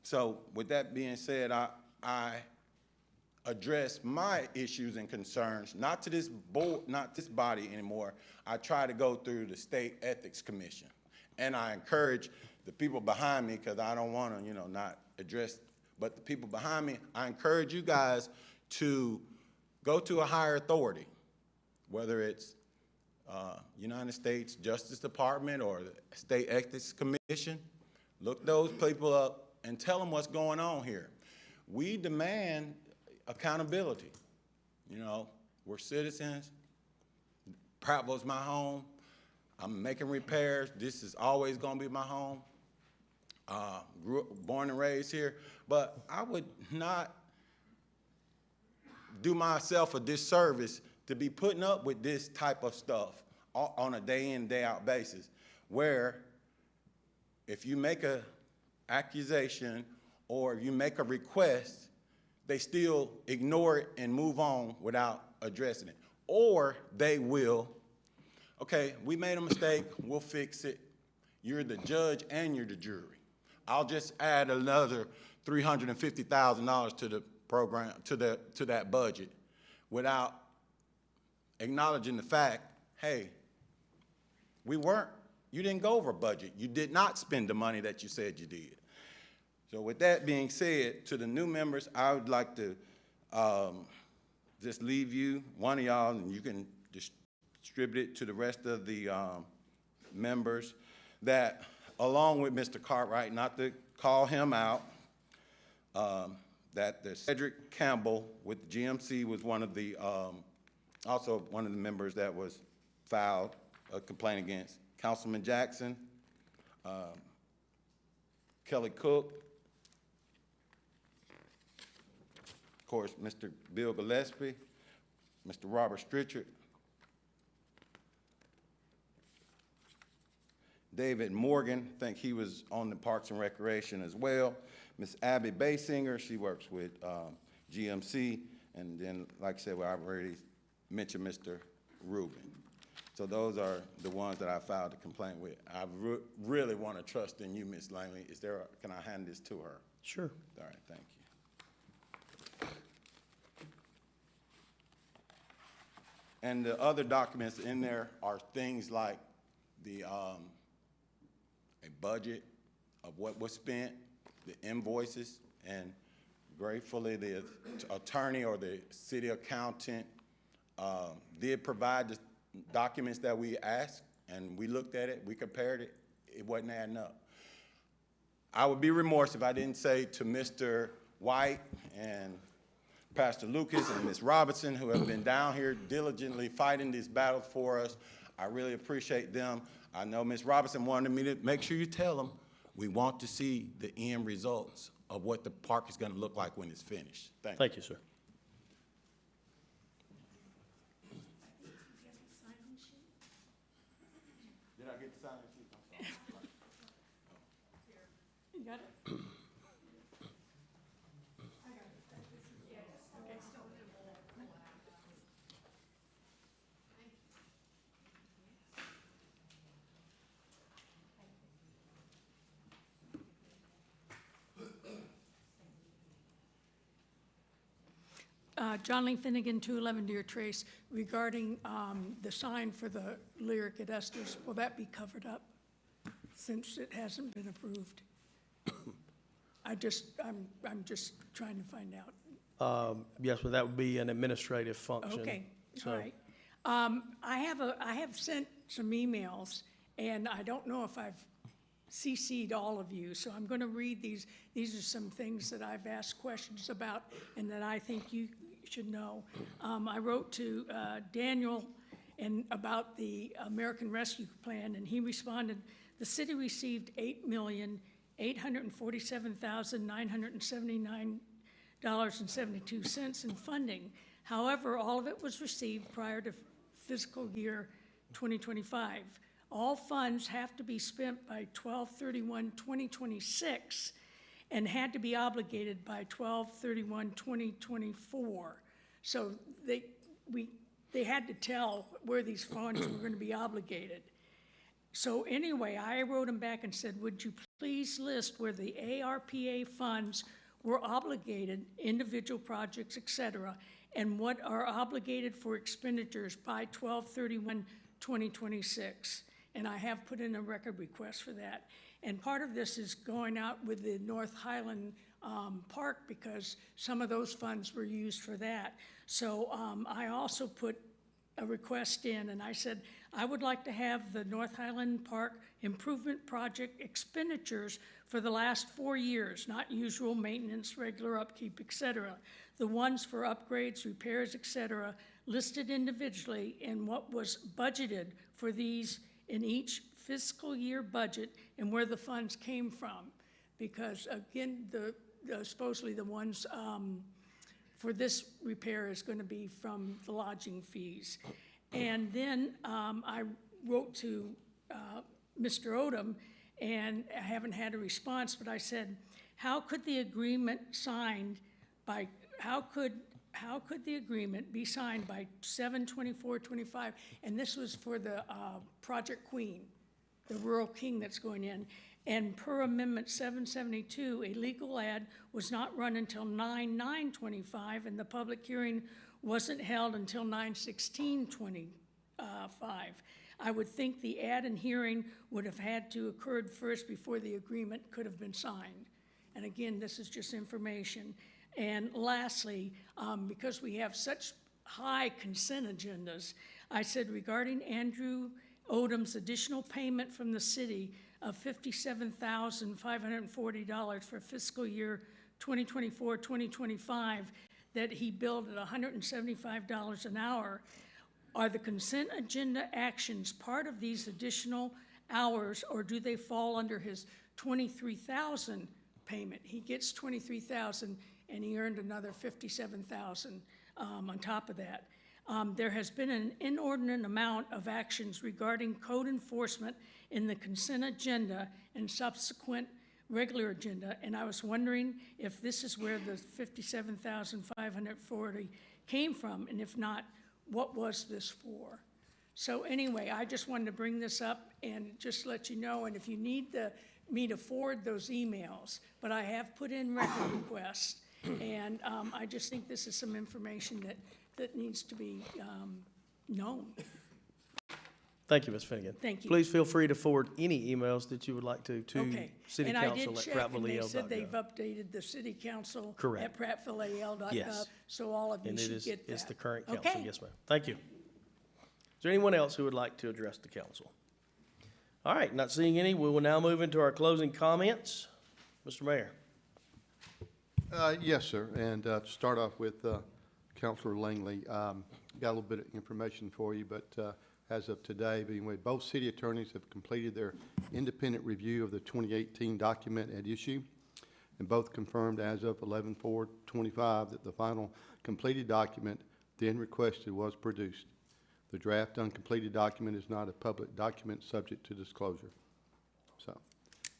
so, with that being said, I address my issues and concerns, not to this board, not this body anymore. I try to go through the State Ethics Commission. And I encourage the people behind me, because I don't want to, not address, but the people behind me, I encourage you guys to go to a higher authority, whether it's United States Justice Department or the State Ethics Commission. Look those people up and tell them what's going on here. We demand accountability. We're citizens. Prattville's my home. I'm making repairs. This is always going to be my home. Born and raised here. But I would not do myself a disservice to be putting up with this type of stuff on a day in, day out basis, where if you make an accusation or you make a request, they still ignore it and move on without addressing it. Or they will, okay, we made a mistake, we'll fix it. You're the judge and you're the jury. I'll just add another $350,000 to the program, to that budget, without acknowledging the fact, hey, you didn't go over budget. You did not spend the money that you said you did. So with that being said, to the new members, I would like to just leave you, one of y'all, and you can distribute it to the rest of the members, that along with Mr. Cartwright, not to call him out, that the Cedric Campbell with GMC was one of the, also one of the members that was filed a complaint against. Councilman Jackson, Kelly Cook, of course, Mr. Bill Gillespie, Mr. Robert Stritchard, David Morgan, I think he was on the Parks and Recreation as well. Miss Abby Basinger, she works with GMC. And then, like I said, I've already mentioned Mr. Rubin. So those are the ones that I filed a complaint with. I really want to trust in you, Ms. Langley. Can I hand this to her? Sure. All right, thank you. And the other documents in there are things like the a budget of what was spent, the invoices, and gratefully the attorney or the city accountant did provide the documents that we asked, and we looked at it, we compared it, it wasn't adding up. I would be remorse if I didn't say to Mr. White and Pastor Lucas and Ms. Robinson, who have been down here diligently fighting these battles for us, I really appreciate them. I know Ms. Robinson wanted me to make sure you tell them we want to see the end results of what the park is going to look like when it's finished. Thank you, sir. Did I get the sign sheet? You got it? John Lee Finnegan, 211 Deer Trace, regarding the sign for the Lyric at Estes, will that be covered up since it hasn't been approved? I'm just trying to find out. Yes, but that would be an administrative function. Okay, So- all right. I have sent some emails, and I don't know if I've CC'd all of you, so I'm going to read these. These are some things that I've asked questions about and that I think you should know. I wrote to Daniel about the American Rescue Plan, and he responded, the city received $8,847,979.72 in funding. However, all of it was received prior to fiscal year 2025. All funds have to be spent by 12/31/2026, and had to be obligated by 12/31/2024. So they had to tell where these funds were going to be obligated. So anyway, I wrote him back and said, would you please list where the ARPA funds were obligated, individual projects, et cetera, and what are obligated for expenditures by 12/31/2026. And I have put in a record request for that. And part of this is going out with the North Highland Park, because some of those funds were used for that. So I also put a request in, and I said, I would like to have the North Highland Park Improvement Project expenditures for the last 4 years, not usual maintenance, regular upkeep, et cetera. The ones for upgrades, repairs, et cetera, listed individually, and what was budgeted for these in each fiscal year budget, and where the funds came from. Because again, supposedly the ones for this repair is going to be from the lodging fees. And then I wrote to Mr. Odom, and I haven't had a response, but I said, how could the agreement the agreement be signed by 7/24/25? And this was for the Project Queen, the Rural King that's going in. And per Amendment 772, a legal ad was not run until 9/9/25, and the public hearing wasn't held until 9/16/25. I would think the ad and hearing would have had to occurred first before the agreement could have been signed. And again, this is just information. And lastly, because we have such high consent agendas, I said regarding Andrew Odom's additional payment from the city of $57,540 for fiscal year 2024-2025, that he billed at $175 an hour. Are the consent agenda actions part of these additional hours, or do they fall under his $23,000 payment? He gets $23,000, and he earned another $57,000 on top of that. There has been an inordinate amount of actions regarding code enforcement in the consent agenda and subsequent regular agenda, and I was wondering if this is where the $57,540 came from, and if not, what was this for? So anyway, I just wanted to bring this up and just let you know, and if you need me to forward those emails, but I have put in record requests, and I just think this is some information that needs to be known. Thank you, Ms. Finnegan. Thank you. Please feel free to forward any emails that you would like to Okay. City And I did Council at check, and they said prattville.gov. they've updated the city council Correct. at prattvilleal.gov. Yes. So all of you And should get that. it's the current council. Okay. Yes, ma'am. Thank you. Is there anyone else who would like to address the council? All right, not seeing any, we will now move into our closing comments. Mr. Mayor. Yes, sir. And to start off with Councilor Langley, got a little bit of information for you, but as of today, anyway, both city attorneys have completed their independent review of the 2018 document at issue, and both confirmed as of 11/4/25 that the final completed document then requested was produced. The draft uncompleted document is not a public document subject to disclosure. So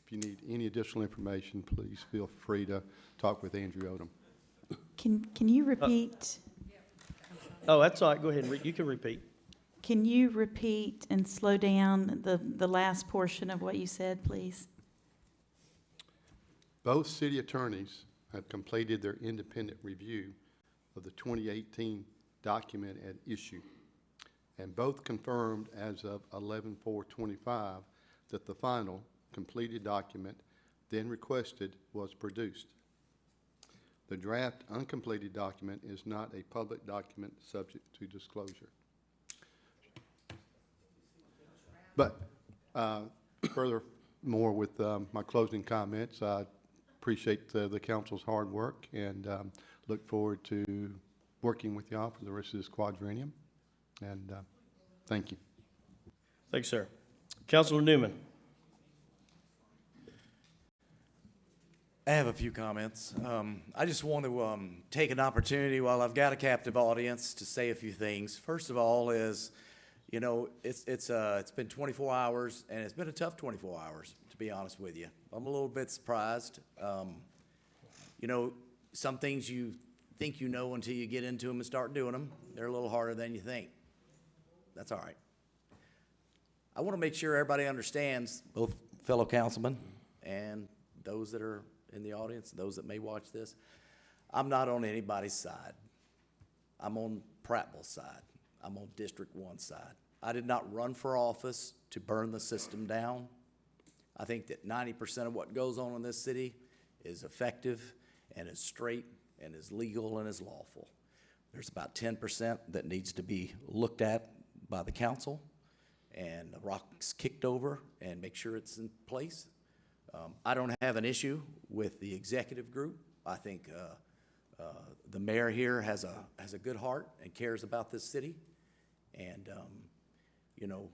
if you need any additional information, please feel free to talk with Andrew Odom. Can you repeat? Oh, that's all right. Go ahead and you can repeat. Can you repeat and slow down the last portion of what you said, please? Both city attorneys have completed their independent review of the 2018 document at issue, and both confirmed as of 11/4/25 that the final completed document then requested was produced. The draft uncompleted document is not a public document subject to disclosure. But furthermore, with my closing comments, I appreciate the council's hard work and look forward to working with y'all for the rest of this quadrennium. And thank you. Thanks, sir. Councilor Newman. I have a few comments. I just want to take an opportunity while I've got a captive audience to say a few things. First of all is, you know, it's been 24 hours, and it's been a tough 24 hours, to be honest with you. I'm a little bit surprised. You know, some things you think you know until you get into them and start doing them. They're a little harder than you think. That's all right. I want to make sure everybody understands, both fellow councilmen and those that are in the audience, those that may watch this, I'm not on anybody's side. I'm on Prattville's side. I'm on District 1 side. I did not run for office to burn the system down. I think that 90% of what goes on in this city is effective and is straight and is legal and is lawful. There's about 10% that needs to be looked at by the council and the rocks kicked over and make sure it's in place. I don't have an issue with the executive group. I think the mayor here has a good heart and cares about this city. And, you know,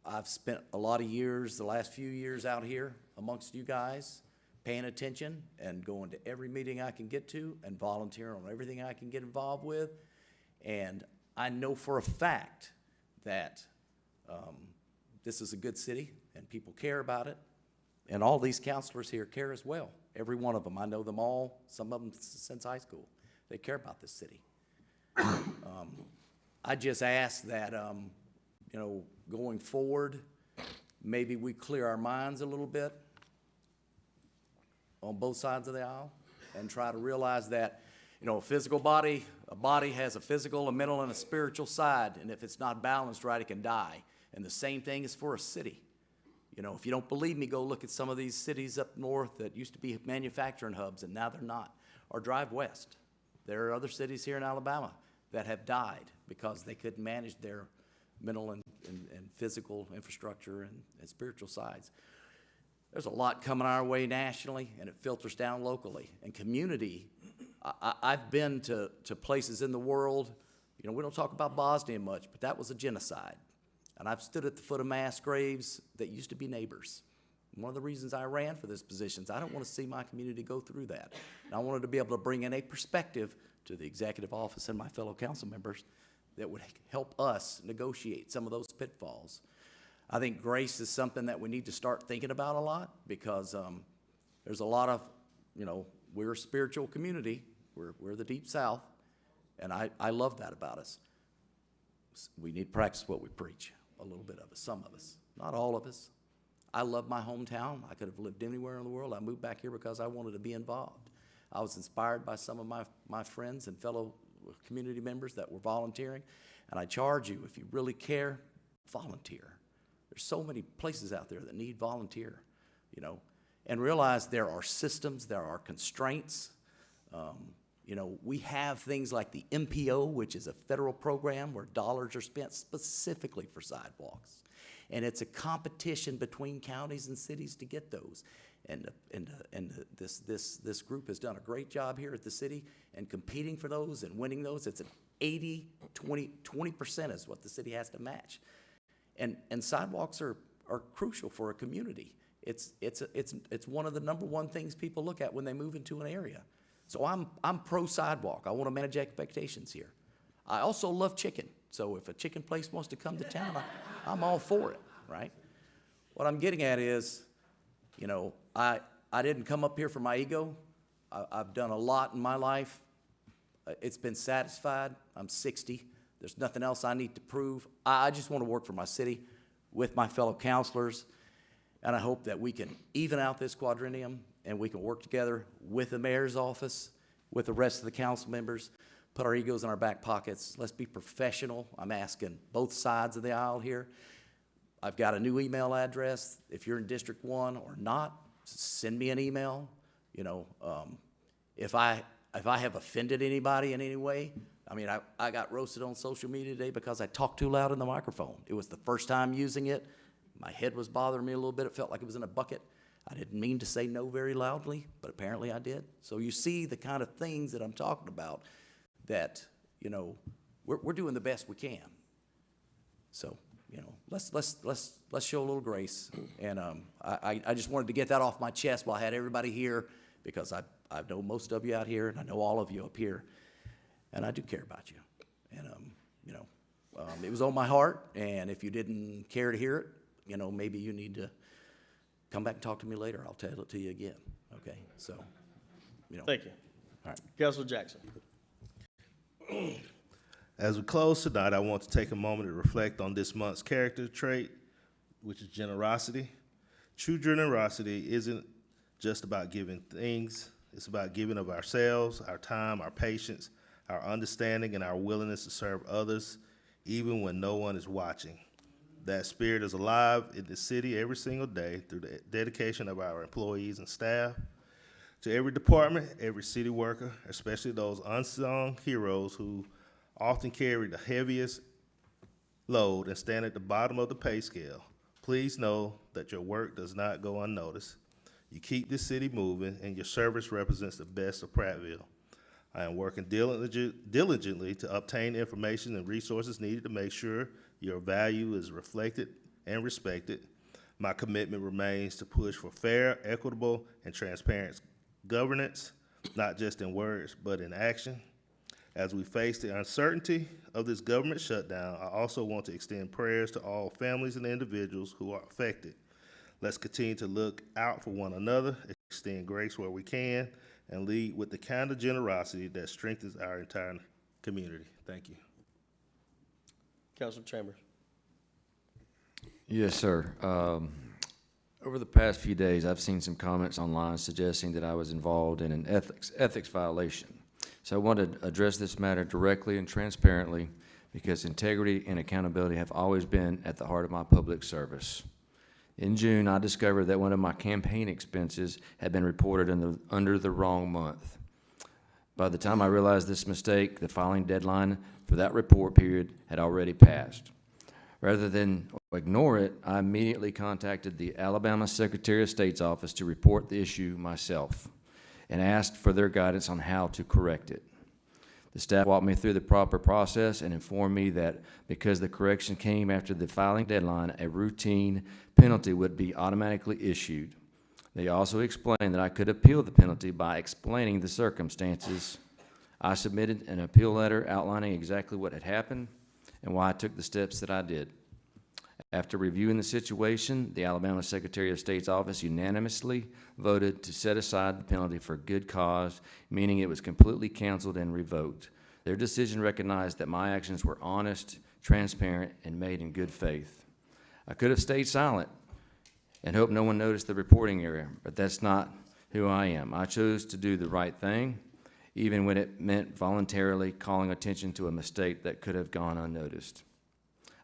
I've spent a lot of years, the last few years out here amongst you guys, paying attention and going to every meeting I can get to and volunteering on everything I can get involved with. And I know for a fact that this is a good city and people care about it. And all these counselors here care as well. Every one of them. I know them all, some of them since high school. They care about this city. I just ask that, you know, going forward, maybe we clear our minds a little bit on both sides of the aisle and try to realize that, you know, a body has a physical, a mental, and a spiritual side, and if it's not balanced right, it can die. And the same thing is for a city. You know, if you don't believe me, go look at some of these cities up north that used to be manufacturing hubs, and now they're not. Or drive west. There are other cities here in Alabama that have died because they couldn't manage their mental and physical infrastructure and spiritual sides. There's a lot coming our way nationally, and it filters down locally. And community, I've been to places in the world, you know, we don't talk about Bosnia much, but that was a genocide. And I've stood at the foot of mass graves that used to be neighbors. One of the reasons I ran for this position is I don't want to see my community go through that. And I wanted to be able to bring in a perspective to the executive office and my fellow council members that would help us negotiate some of those pitfalls. I think grace is something that we need to start thinking about a lot because there's a lot of, you know, we're a spiritual community. We're the Deep South, and I love that about us. We need to practice what we preach, a little bit of us, some of us, not all of us. I love my hometown. I could have lived anywhere in the world. I moved back here because I wanted to be involved. I was inspired by some of my friends and fellow community members that were volunteering, and I charge you, if you really care, volunteer. There's so many places out there that need volunteer, you know, and realize there are systems, there are constraints. You know, we have things like the MPO, which is a federal program where dollars are spent specifically for sidewalks. And it's a competition between counties and cities to get those. And this group has done a great job here at the city and competing for those and winning those. It's an 20% is what the city has to match. And sidewalks are crucial for a community. It's one of the number one things people look at when they move into an area. So I'm pro sidewalk. I want to manage expectations here. I also love chicken. So if a chicken place wants to come to town, I'm all for it, right? What I'm getting at is, you know, I didn't come up here for my ego. I've done a lot in my life. It's been satisfied. I'm 60. There's nothing else I need to prove. I just want to work for my city with my fellow counselors, and I hope that we can even out this quadrennium and we can work together with the mayor's office, with the rest of the council members, put our egos in our back pockets. Let's be professional. I'm asking both sides of the aisle here. I've got a new email address. If you're in District 1 or not, send me an email. You know, if I have offended anybody in any way, I mean, I got roasted on social media today because I talked too loud in the microphone. It was the first time using it. My head was bothering me a little bit. It felt like it was in a bucket. I didn't mean to say no very loudly, but apparently I did. So you see the kind of things that I'm talking about that, you know, we're doing the best we can. So, you know, let's show a little grace. And I just wanted to get that off my chest while I had everybody here because I know most of you out here and I know all of you up here. And I do care about you. And, you know, it was on my heart. And if you didn't care to hear it, you know, maybe you need to come back and talk to me later. I'll tell it to you again. Okay? So you know. Thank you. All right. Councilor Jackson. As we close tonight, I want to take a moment to reflect on this month's character trait, which is generosity. True generosity isn't just about giving things, it's about giving of ourselves, our time, our patience, our understanding, and our willingness to serve others, even when no one is watching. That spirit is alive in the city every single day through the dedication of our employees and staff. To every department, every city worker, especially those unsung heroes who often carry the heaviest load and stand at the bottom of the pay scale, please know that your work does not go unnoticed. You keep this city moving, and your service represents the best of Prattville. I am working diligently to obtain information and resources needed to make sure your value is reflected and respected. My commitment remains to push for fair, equitable, and transparent governance, not just in words, but in action. As we face the uncertainty of this government shutdown, I also want to extend prayers to all families and individuals who are affected. Let's continue to look out for one another, extend grace where we can, and lead with the kind of generosity that strengthens our entire community. Thank you. Councilor Chambers. Yes, sir. Over the past few days, I've seen some comments online suggesting that I was involved in an ethics violation. So I want to address this matter directly and transparently because integrity and accountability have always been at the heart of my public service. In June, I discovered that one of my campaign expenses had been reported under the wrong month. By the time I realized this mistake, the filing deadline for that report period had already passed. Rather than ignore it, I immediately contacted the Alabama Secretary of State's office to report the issue myself and asked for their guidance on how to correct it. The staff walked me through the proper process and informed me that because the correction came after the filing deadline, a routine penalty would be automatically issued. They also explained that I could appeal the penalty by explaining the circumstances. I submitted an appeal letter outlining exactly what had happened and why I took the steps that I did. After reviewing the situation, the Alabama Secretary of State's office unanimously voted to set aside the penalty for good cause, meaning it was completely canceled and revoked. Their decision recognized that my actions were honest, transparent, and made in good faith. I could have stayed silent and hoped no one noticed the reporting error, but that's not who I am. I chose to do the right thing, even when it meant voluntarily calling attention to a mistake that could have gone unnoticed.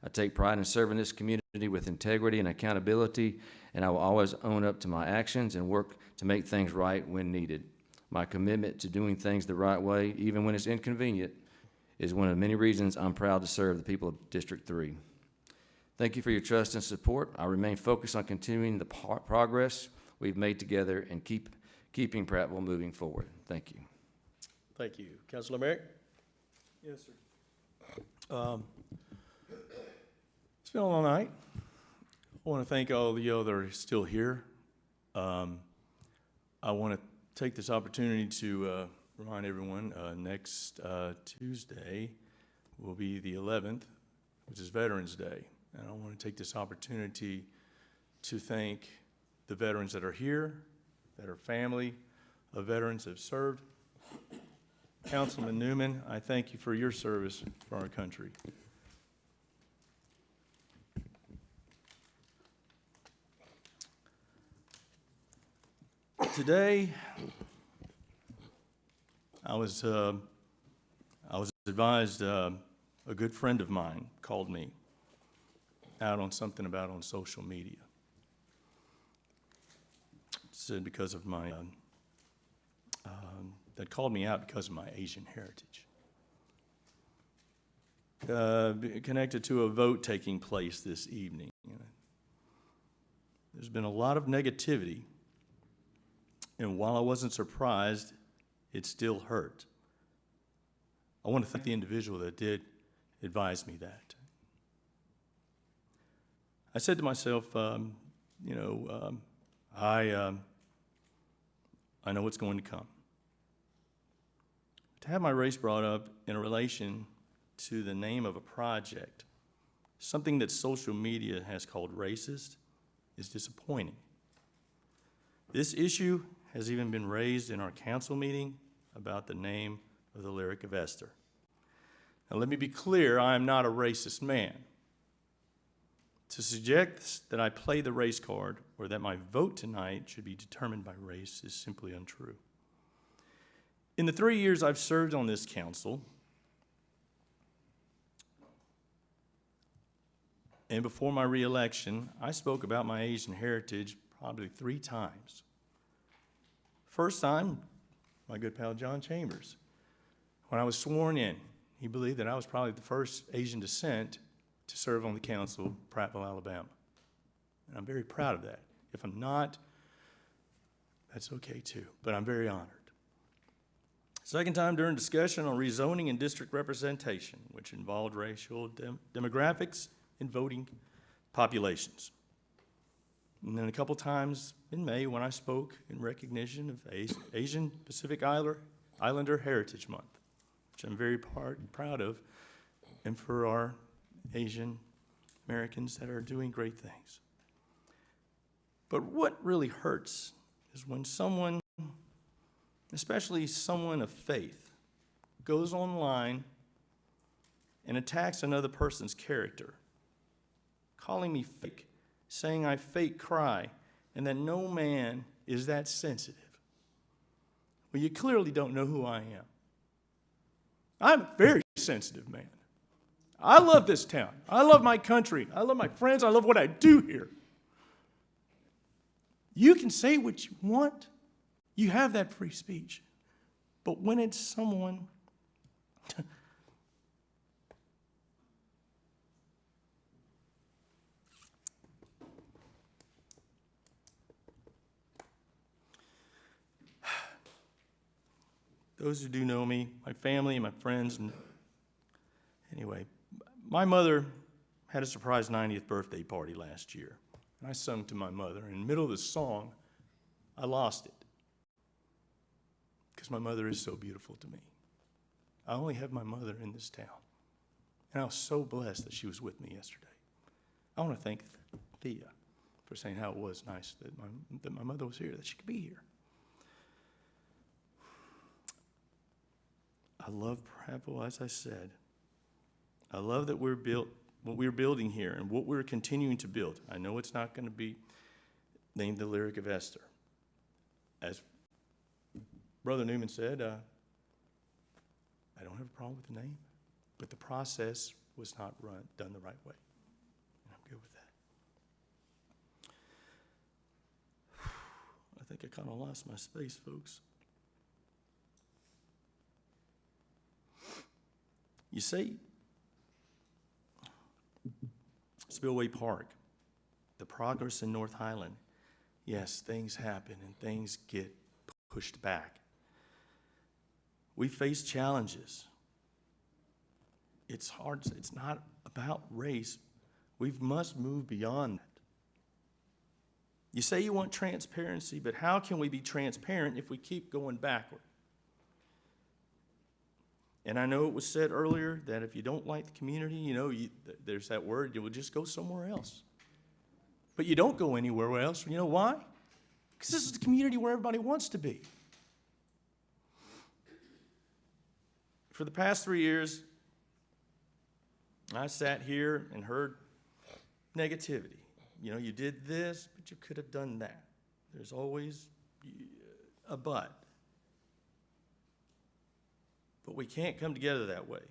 I take pride in serving this community with integrity and accountability, and I will always own up to my actions and work to make things right when needed. My commitment to doing things the right way, even when it's inconvenient, is one of many reasons I'm proud to serve the people of District 3. Thank you for your trust and support. I remain focused on continuing the progress we've made together and keeping Prattville moving forward. Thank you. Thank you. Councilor Merrick? Yes, sir. It's been a long night. I want to thank all of you that are still here. I want to take this opportunity to remind everyone next Tuesday will be the 11th, which is Veterans Day. And I want to take this opportunity to thank the veterans that are here, that are family of veterans that have served. Councilman Newman, I thank you for your service for our country. Today, I was advised, a good friend of mine called me out on something about on social media. Said because of my, that called me out because of my Asian heritage. Connected to a vote taking place this evening. There's been a lot of negativity, and while I wasn't surprised, it still hurt. I want to thank the individual that did advise me that. I said to myself, I know what's going to come. To have my race brought up in relation to the name of a project, something that social media has called racist, is disappointing. This issue has even been raised in our council meeting about the name of the Lyric of Esther. Now, let me be clear, I am not a racist man. To suggest that I play the race card or that my vote tonight should be determined by race is simply untrue. In the 3 years I've served on this council, and before my reelection, I spoke about my Asian heritage probably 3 times. First time, my good pal John Chambers. When I was sworn in, he believed that I was probably the first Asian descent to serve on the council of Prattville, Alabama. And I'm very proud of that. If I'm not, that's okay too, but I'm very honored. Second time during discussion on rezoning and district representation, which involved racial demographics and voting populations. And then a couple times in May when I spoke in recognition of Asian Pacific Islander Heritage Month, which I'm very proud of, and for our Asian Americans that are doing great things. But what really hurts is when someone, especially someone of faith, goes online and attacks another person's character, calling me fake, saying I fake cry, and that no man is that sensitive. Well, you clearly don't know who I am. I'm a very sensitive man. I love this town. I love my country. I love my friends. I love what I do here. You can say what you want. You have that free speech. But when it's someone those who do know me, my family and my friends, and anyway, my mother had a surprise 90th birthday party last year. And I sung to my mother. In the middle of the song, I lost it. Because my mother is so beautiful to me. I only have my mother in this town. And I was so blessed that she was with me yesterday. I want to thank Thea for saying how it was nice that my mother was here, that she could be here. I love Prattville, as I said. I love that what we're building here and what we're continuing to build. I know it's not going to be named the Lyric of Esther. As Brother Newman said, I don't have a problem with the name, but the process was not done the right way. And I'm good with that. I think I kind of lost my space, folks. You see, Spillway Park, the progress in North Highland, yes, things happen and things get pushed back. We face challenges. It's hard. It's not about race. We must move beyond that. You say you want transparency, but how can we be transparent if we keep going backward? And I know it was said earlier that if you don't like the community, there's that word, you will just go somewhere else. But you don't go anywhere else. You know why? Because this is the community where everybody wants to be. For the past 3 years, I sat here and heard negativity. You did this, but you could have done that. There's always a but. But we can't come together that way.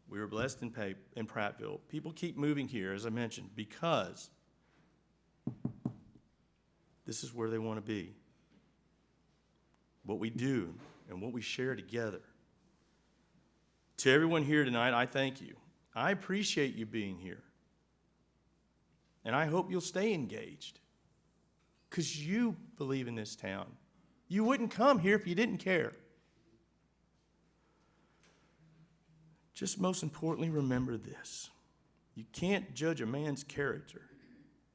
We were blessed in Prattville. People keep moving here, as I mentioned, because this is where they want to be. What we do and what we share together. To everyone here tonight, I thank you. I appreciate you being here. And I hope you'll stay engaged because you believe in this town. You wouldn't come here if you didn't care. Just most importantly, remember this. You can't judge a man's character.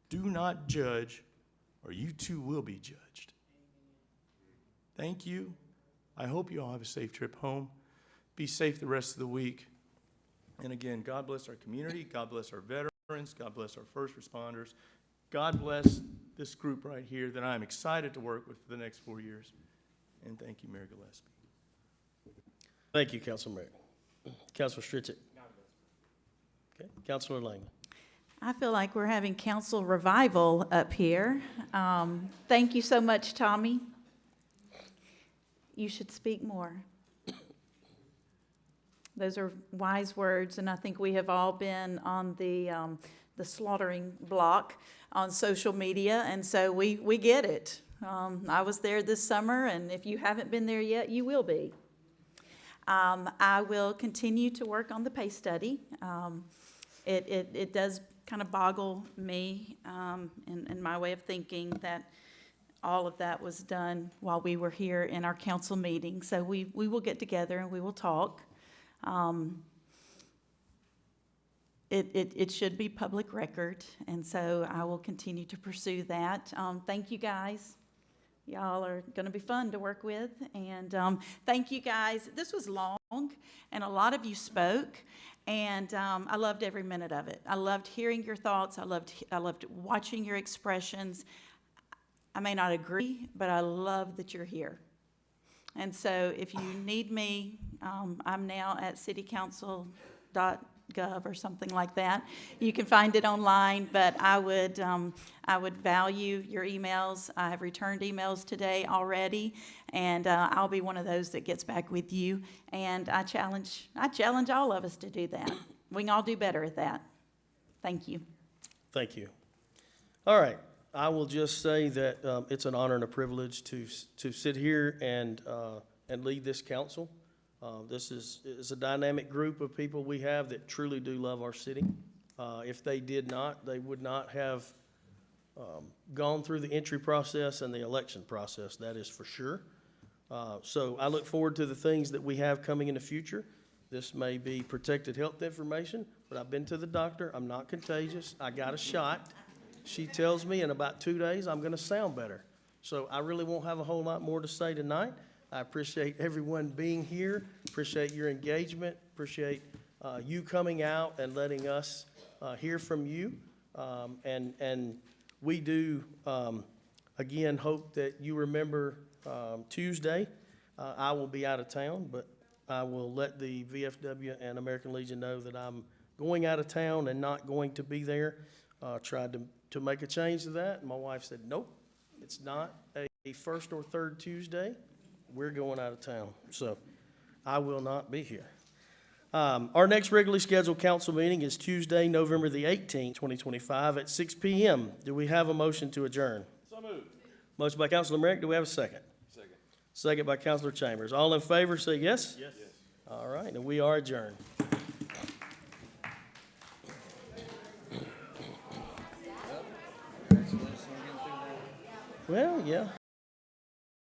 Do not judge, or you too will be judged. Thank you. I hope you all have a safe trip home. Be safe the rest of the week. And again, God bless our community. God bless our veterans. God bless our first responders. God bless this group right here that I'm excited to work with for the next 4 years. And thank you, Mayor Gillespie. Thank you, Councilman Merrick. Councilor Stritchett. Okay, Councilor Langman. I feel like we're having council revival up here. Thank you so much, Tommy. You should speak more. Those are wise words, and I think we have all been on the slaughtering block on social media, and so we get it. I was there this summer, and if you haven't been there yet, you will be. I will continue to work on the pay study. It does kind of boggle me in my way of thinking that all of that was done while we were here in our council meeting. So we will get together and we will talk. It should be public record, and so I will continue to pursue that. Thank you, guys. Y'all are going to be fun to work with, and thank you, guys. This was long, and a lot of you spoke, and I loved every minute of it. I loved hearing your thoughts. I loved watching your expressions. I may not agree, but I love that you're here. And so if you need me, I'm now at citycouncil.gov or something like that. You can find it online, but I would value your emails. I have returned emails today already, and I'll be one of those that gets back with you. And I challenge all of us to do that. We can all do better at that. Thank you. Thank you. All right. I will just say that it's an honor and a privilege to sit here and lead this council. This is a dynamic group of people we have that truly do love our city. If they did not, they would not have gone through the entry process and the election process, that is for sure. So I look forward to the things that we have coming in the future. This may be protected health information, but I've been to the doctor. I'm not contagious. I got a shot. She tells me in about 2 days I'm going to sound better. So I really won't have a whole lot more to say tonight. I appreciate everyone being here, appreciate your engagement, appreciate you coming out and letting us hear from you. And we do, again, hope that you remember Tuesday. I will be out of town, but I will let the VFW and American Legion know that I'm going out of town and not going to be there. Tried to make a change to that, and my wife said, nope, it's not a first or third Tuesday. We're going out of town, so I will not be here. Our next regularly scheduled council meeting is Tuesday, November the 18th, 2025 at 6 p.m. Do we have a motion to adjourn? So moved. Motion by Councilor Merrick. Do we have a second? Second. Second by Councilor Chambers. All in favor, say yes. Yes. All right, and we are adjourned. Well, yeah.